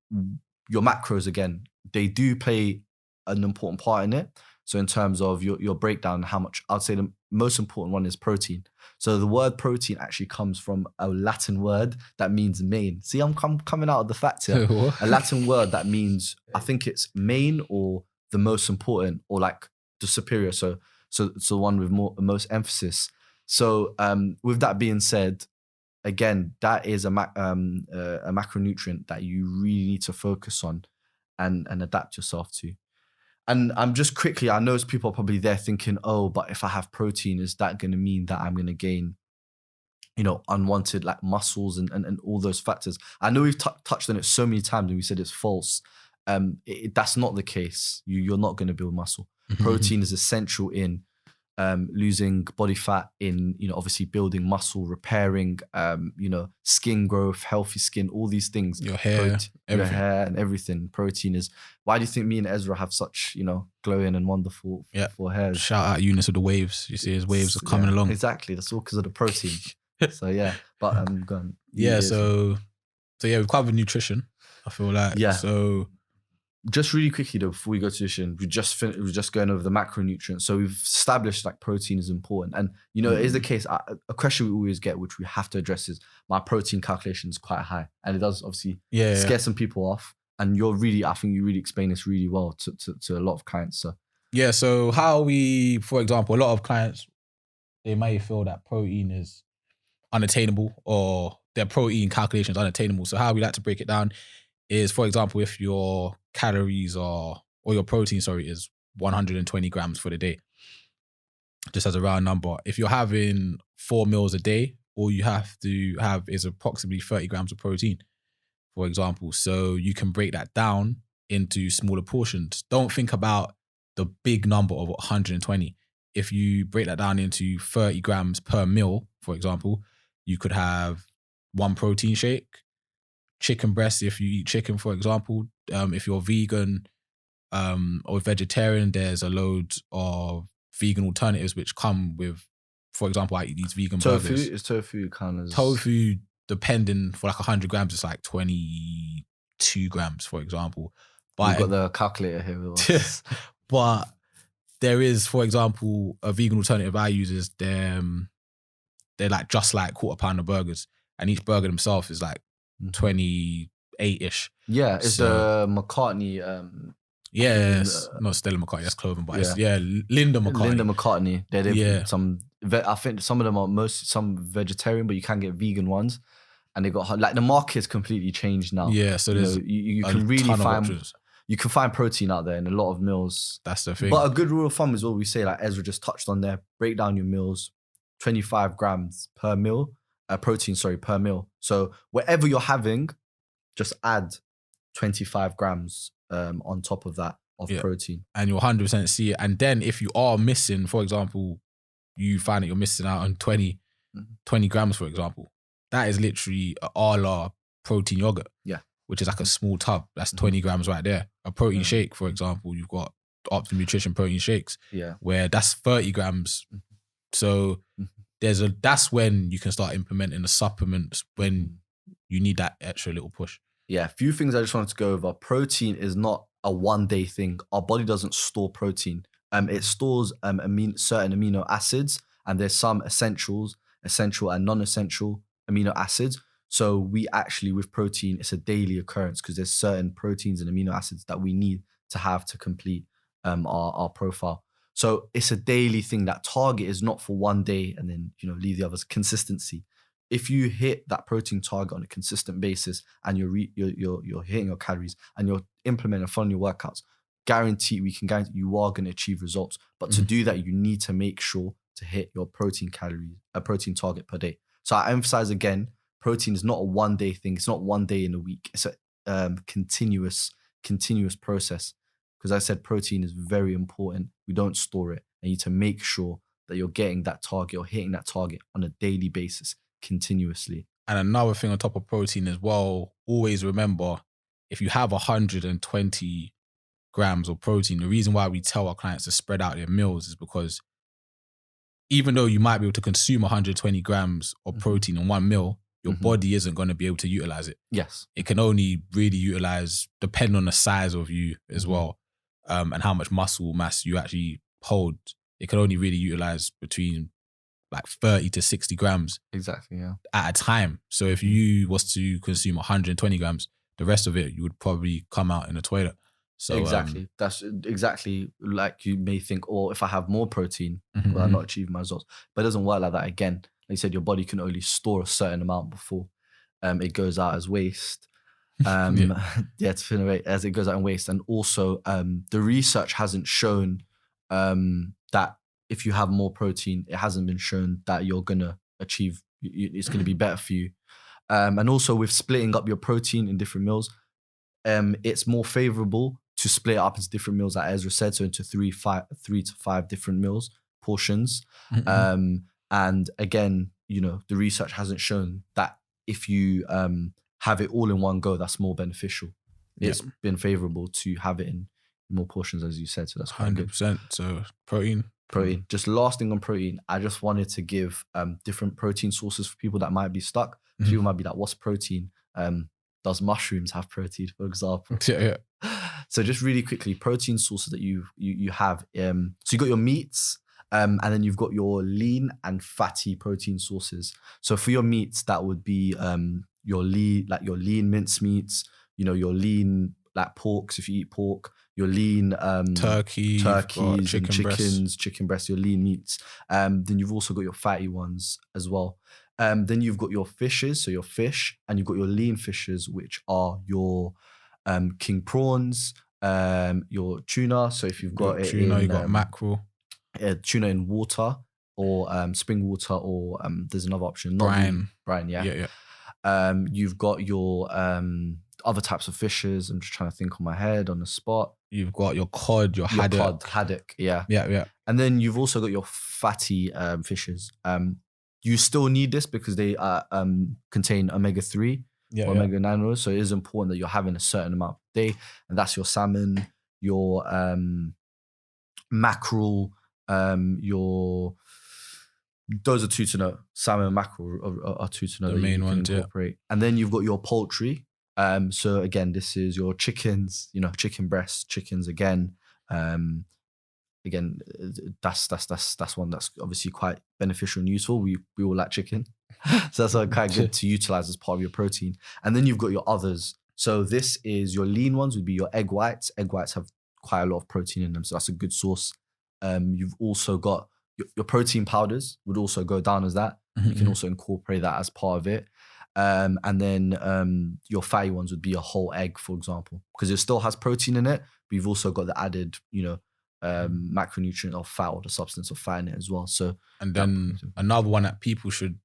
macros, again, they do play an important part in it. So in terms of your breakdown, how much, I'd say the most important one is protein. So the word protein actually comes from a Latin word that means main. See, I'm coming out of the fact here. A Latin word that means, I think it's main or the most important, or like the superior. So the one with most emphasis. So with that being said, again, that is a macronutrient that you really need to focus on and adapt yourself to. And I'm just quickly, I know people are probably there thinking, oh, but if I have protein, is that going to mean that I'm going to gain, unwanted like muscles and all those factors? I know we've touched on it so many times and we said it's false. That's not the case. You're not going to build muscle. Protein is essential in losing body fat, in obviously building muscle, repairing skin growth, healthy skin, all these things. Your hair, your hair and everything. Protein is why do you think me and Ezra have such glowing and wonderful for hairs? Shout out Eunice with the waves. You see his waves are coming along. Exactly, that's all because of the protein. So yeah, but I'm going. So we've covered nutrition, I feel like. So just really quickly though, before we go to nutrition, we're just going over the macronutrients. So we've established like protein is important, and it is the case. A question we always get, which we have to address, is my protein calculation is quite high, and it does obviously scare some people off. And I think you really explain this really well to a lot of clients. So so how we, for example, a lot of clients, they may feel that protein is unattainable, or their protein calculation is unattainable. So how we like to break it down is, for example, if your calories or your protein, is 120 grams for the day, just as a round number. If you're having 4 meals a day, all you have to have is approximately 30 grams of protein, for example. So you can break that down into smaller portions. Don't think about the big number of 120. If you break that down into 30 grams per meal, for example, you could have 1 protein shake, chicken breast if you eat chicken, for example. If you're vegan or vegetarian, there's a load of vegan alternatives which come with, for example, I eat these vegan burgers. Is tofu kind of... Tofu, depending, for like 100 grams, it's like 22 grams, for example. But we've got the calculator here with us. But there is, for example, a vegan alternative I use is they're like just like quarter pounder burgers, and each burger themselves is like 28-ish. Yeah, it's the McCartney. Not Stella McCartney, that's clothing, but it's Linda McCartney. Linda McCartney. I think some of them are some vegetarian, but you can get vegan ones, and they got like the market's completely changed now. Yeah, so there's you can really find. You can find protein out there in a lot of meals. That's the thing. But a good rule of thumb is what we say, like Ezra just touched on there. Break down your meals, 25 grams per meal, protein, per meal. So whatever you're having, just add 25 grams on top of that of protein. And you'll 100% see it. And then if you are missing, for example, you find that you're missing out on 20 grams, for example, that is literally a la protein yogurt. Yeah. Which is like a small tub. That's 20 grams right there. A protein shake, for example, you've got Optimum Nutrition protein shakes, where that's 30 grams. So that's when you can start implementing the supplements when you need that extra little push. Yeah, a few things I just wanted to go over. Protein is not a one-day thing. Our body doesn't store protein. It stores certain amino acids, and there's some essential and non-essential amino acids. So we actually, with protein, it's a daily occurrence because there's certain proteins and amino acids that we need to have to complete our profile. So it's a daily thing. That target is not for one day and then, leave the others. Consistency. If you hit that protein target on a consistent basis and you're hitting your calories and you're implementing and following your workouts, we can guarantee you are going to achieve results. But to do that, you need to make sure to hit your protein target per day. So I emphasize again, protein is not a one-day thing. It's not one day in a week. It's a continuous process. Because I said protein is very important. We don't store it. And you need to make sure that you're getting that target or hitting that target on a daily basis continuously. And another thing on top of protein as well, always remember, if you have 120 grams of protein, the reason why we tell our clients to spread out their meals is because even though you might be able to consume 120 grams of protein in one meal, your body isn't going to be able to utilize it. Yes. It can only really utilize, depending on the size of you as well, and how much muscle mass you actually hold. It can only really utilize between like 30 to 60 grams exactly, yeah, at a time. So if you was to consume 120 grams, the rest of it, you would probably come out in the toilet. So exactly. That's exactly like you may think, oh, if I have more protein, will I not achieve my results? But it doesn't work like that. Again, like you said, your body can only store a certain amount before it goes out as waste. As it goes out in waste. And also the research hasn't shown that if you have more protein, it hasn't been shown that you're going to achieve, it's going to be better for you. And also with splitting up your protein in different meals, it's more favorable to split it up into different meals, like Ezra said, so into 3 to 5 different meals, portions. And again, the research hasn't shown that if you have it all in one go, that's more beneficial. It's been favorable to have it in more portions, as you said, so that's quite 100%. good. So protein. Just last thing on protein, I just wanted to give different protein sources for people that might be stuck. People might be like, what's protein? Does mushrooms have protein, for example? Yeah. So just really quickly, protein sources that you have. So you got your meats, and then you've got your lean and fatty protein sources. So for your meats, that would be your lean mince meats, your lean like porks if you eat pork, your lean turkeys, chicken breasts, your lean meats. Then you've also got your fatty ones as well. Then you've got your fishes, so your fish, and you've got your lean fishes, which are your king prawns, your tuna. So if you've got tuna, you've got mackerel. Tuna in water or spring water, or there's another option. Brine, yeah. You've got your other types of fishes. I'm just trying to think on my head on the spot. You've got your cod, your haddock. Yeah. And then you've also got your fatty fishes. You still need this because they contain omega-3 or omega-9 oils. So it is important that you're having a certain amount per day. And that's your salmon, your mackerel, those are two to know. Salmon and mackerel are two to know. The main ones, incorporate. And then you've got your poultry. So again, this is your chickens, chicken breasts, chickens again. Again, that's one that's obviously quite beneficial and useful. We all like chicken. So that's quite good to utilize as part of your protein. And then you've got your others. So this is your lean ones would be your egg whites. Egg whites have quite a lot of protein in them. So that's a good source. You've also got your protein powders would also go down as that. You can also incorporate that as part of it. And then your fatty ones would be a whole egg, for example, because it still has protein in it, but you've also got the added, macronutrient of fat or the substance of fat in it as well. So, and then another one that people should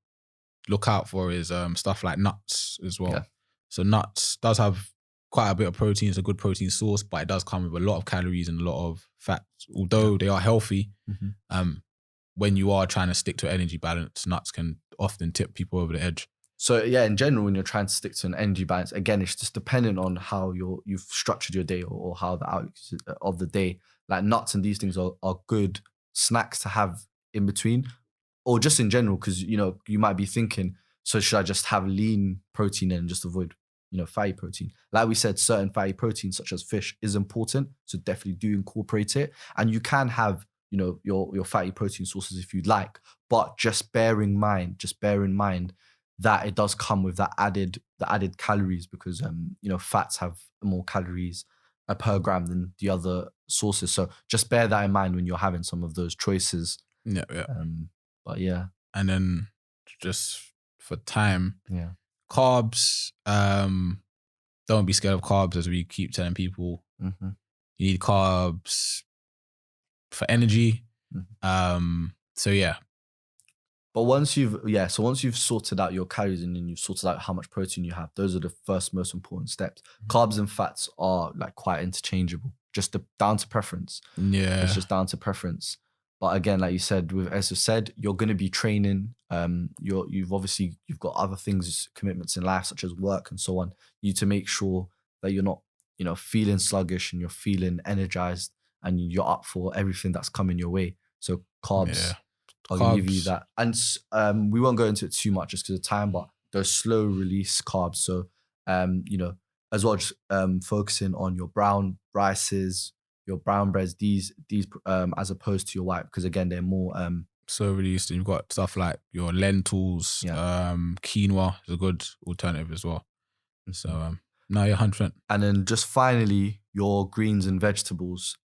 look out for is stuff like nuts as well. Yeah. So nuts does have quite a bit of protein. It's a good protein source, but it does come with a lot of calories and a lot of fat. Although they are healthy, when you are trying to stick to energy balance, nuts can often tip people over the edge. So yeah, in general, when you're trying to stick to an energy balance, again, it's just dependent on how you've structured your day or how the outlook of the day. Like nuts and these things are good snacks to have in between, or just in general, because you might be thinking, so should I just have lean protein and just avoid fatty protein. Like we said, certain fatty proteins such as fish is important, so definitely do incorporate it. And you can have your fatty protein sources if you'd like, but just bear in mind that it does come with the added calories, because fats have more calories per gram than the other sources. So just bear that in mind when you're having some of those choices. Yeah. But yeah. And then just for time, Yeah. carbs, don't be scared of carbs, as we keep telling people. Mm-hmm. You need carbs for energy. Mm-hmm. So yeah. But once you've sorted out your calories and then you've sorted out how much protein you have, those are the first most important steps. Carbs and fats are like quite interchangeable, just down to preference. Yeah. It's just down to preference. But again, like you said, as you said, you're going to be training. You've got other things, commitments in life, such as work and so on. You need to make sure that you're not, feeling sluggish, and you're feeling energized, and you're up for everything that's coming your way. So carbs. Yeah. I'll give you that. And we won't go into it too much just because of time, but those slow release carbs. So, as well, just focusing on your brown rices, your brown breads, these as opposed to your white, because again, they're more slow release. And you've got stuff like your lentils, quinoa is a good alternative as well. So, no, you're 100%. And then just finally, your greens and vegetables.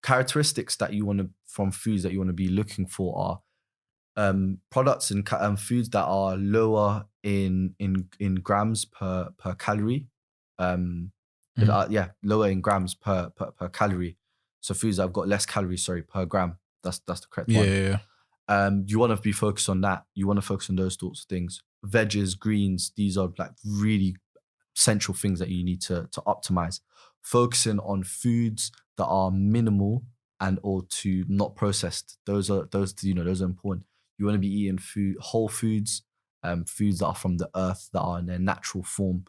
Characteristics that you want to, from foods that you want to be looking for, are products and foods that are lower in grams per calorie. Lower in grams per calorie. So foods that have got less calories, per gram. That's the correct one. Yeah. You want to be focused on that. You want to focus on those sorts of things. Veggies, greens, these are like really central things that you need to optimize. Focusing on foods that are minimal and or to not processed. Those are important. You want to be eating whole foods, foods that are from the earth, that are in their natural form.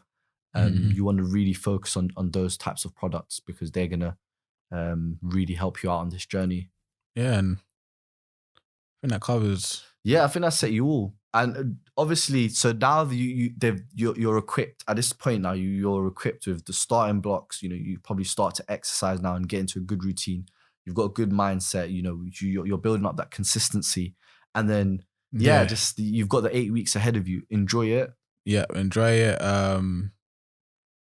You want to really focus on those types of products, because they're gonna really help you out on this journey. Yeah, and I think that covers. Yeah, I think that's it. You all, and obviously, so now you're equipped at this point. Now you're equipped with the starting blocks. You probably start to exercise now and get into a good routine. You've got a good mindset. You're building up that consistency, and then just you've got the 8 weeks ahead of you. Enjoy it. Yeah, enjoy it.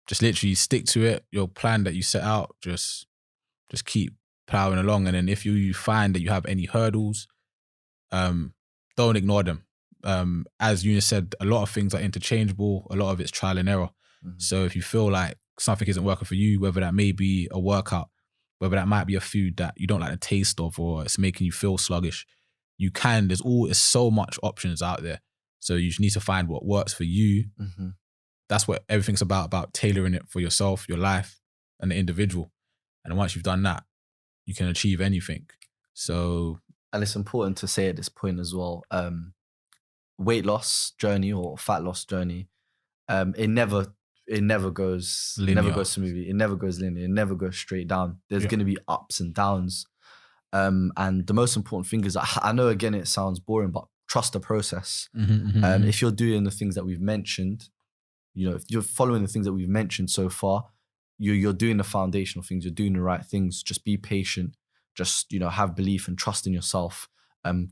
Just literally stick to it. Your plan that you set out, just keep plowing along. And then if you find that you have any hurdles, don't ignore them. As Eunice said, a lot of things are interchangeable. A lot of it's trial and error. Mm-hmm. So if you feel like something isn't working for you, whether that may be a workout, whether that might be a food that you don't like the taste of, or it's making you feel sluggish, there's so much options out there. So you just need to find what works for you. Mm-hmm. That's what everything's about tailoring it for yourself, your life, and the individual. And once you've done that, you can achieve anything. So, and it's important to say at this point as well, weight loss journey or fat loss journey, it never goes linear. It never goes smoothly. It never goes linear. It never goes straight down. There's going to be ups and downs. And the most important thing is, I know again it sounds boring, but trust the process. If you're doing the things that we've mentioned, if you're following the things that we've mentioned so far, you're doing the foundational things, you're doing the right things. Just be patient. Just, have belief and trust in yourself.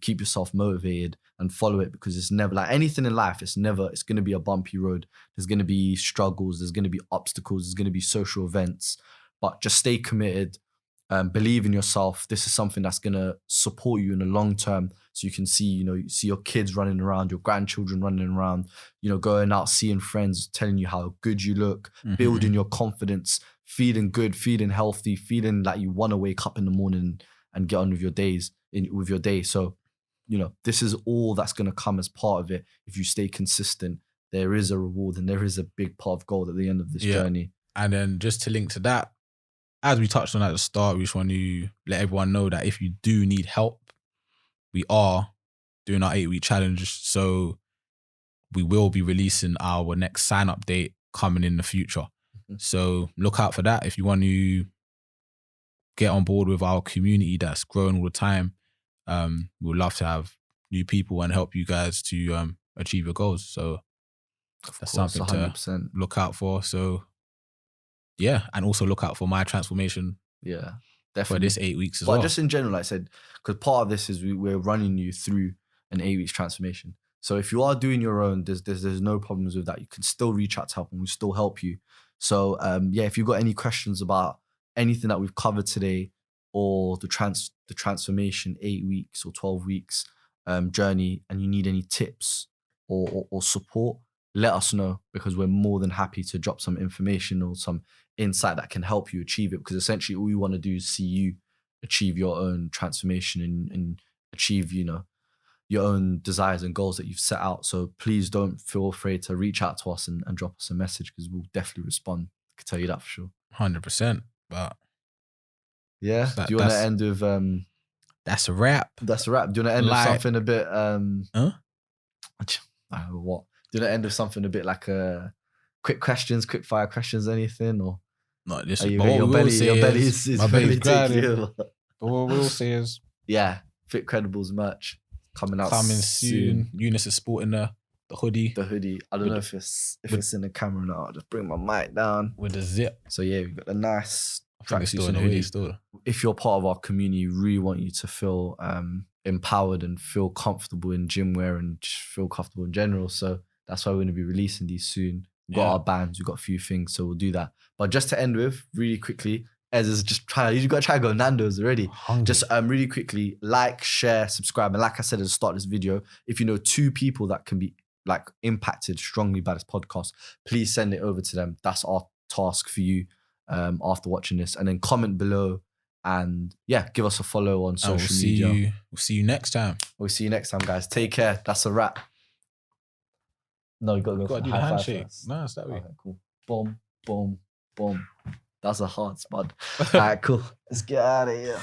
Keep yourself motivated and follow it, because it's never, like anything in life, it's going to be a bumpy road. There's going to be struggles. There's going to be obstacles. There's going to be social events, but just stay committed. Believe in yourself. This is something that's going to support you in the long term. So you can see, you see your kids running around, your grandchildren running around, going out, seeing friends, telling you how good you look, building your confidence, feeling good, feeling healthy, feeling like you want to wake up in the morning and get on with your day. So, this is all that's going to come as part of it. If you stay consistent, there is a reward and there is a big pot of gold at the end of this journey. And then just to link to that, as we touched on at the start, we just want to let everyone know that if you do need help, we are doing our 8-week challenge. So we will be releasing our next sign-up date coming in the future. So look out for that. If you want to get on board with our community that's growing all the time, we'd love to have new people and help you guys to achieve your goals. So That's something to look out for. So yeah, and also look out for my transformation. Yeah, definitely. For this 8 weeks as well. But just in general, like I said, because part of this is we're running you through an 8 weeks transformation. So if you are doing your own, there's no problems with that. You can still reach out to help and we still help you. So yeah, if you've got any questions about anything that we've covered today or the transformation 8 weeks or 12 weeks journey, and you need any tips or support, let us know, because we're more than happy to drop some information or some insight that can help you achieve it. Because essentially all we want to do is see you achieve your own transformation and achieve, you know, your own desires and goals that you've set out. So please don't feel afraid to reach out to us and drop us a message, because we'll definitely respond. I can tell you that for sure. 100%. But yeah, do you want to end with that's a wrap. That's a wrap. Do you want to end with something a bit what? Do you want to end with something a bit like quick fire questions, anything? Or not this? Your belly is grinding. But what we'll say is, yeah, Fitcredibles merch coming soon. Eunice is sporting the hoodie. The hoodie. I don't know if it's in the camera now. I'll just bring my mic down with the zip. So yeah, we've got the nice tracksuits and hoodie still. If you're part of our community, we really want you to feel empowered and feel comfortable in gym wear and just feel comfortable in general. So that's why we're going to be releasing these soon. We've got our bands, we've got a few things, so we'll do that. But just to end with, really quickly, Ez is just you got to try to go Nando's already. Hungry. Just really quickly, like, share, subscribe. And like I said at the start of this video, if you know 2 people that can be like impacted strongly by this podcast, please send it over to them. That's our task for you after watching this. And then comment below and yeah, give us a follow on social media. We'll see you next time. We'll see you next time, guys. Take care. That's a wrap. No, you got to go for do the handshake. No, it's that way. Okay, cool. Boom, boom, boom. That's a hard spot. All right, cool. Let's get out of here.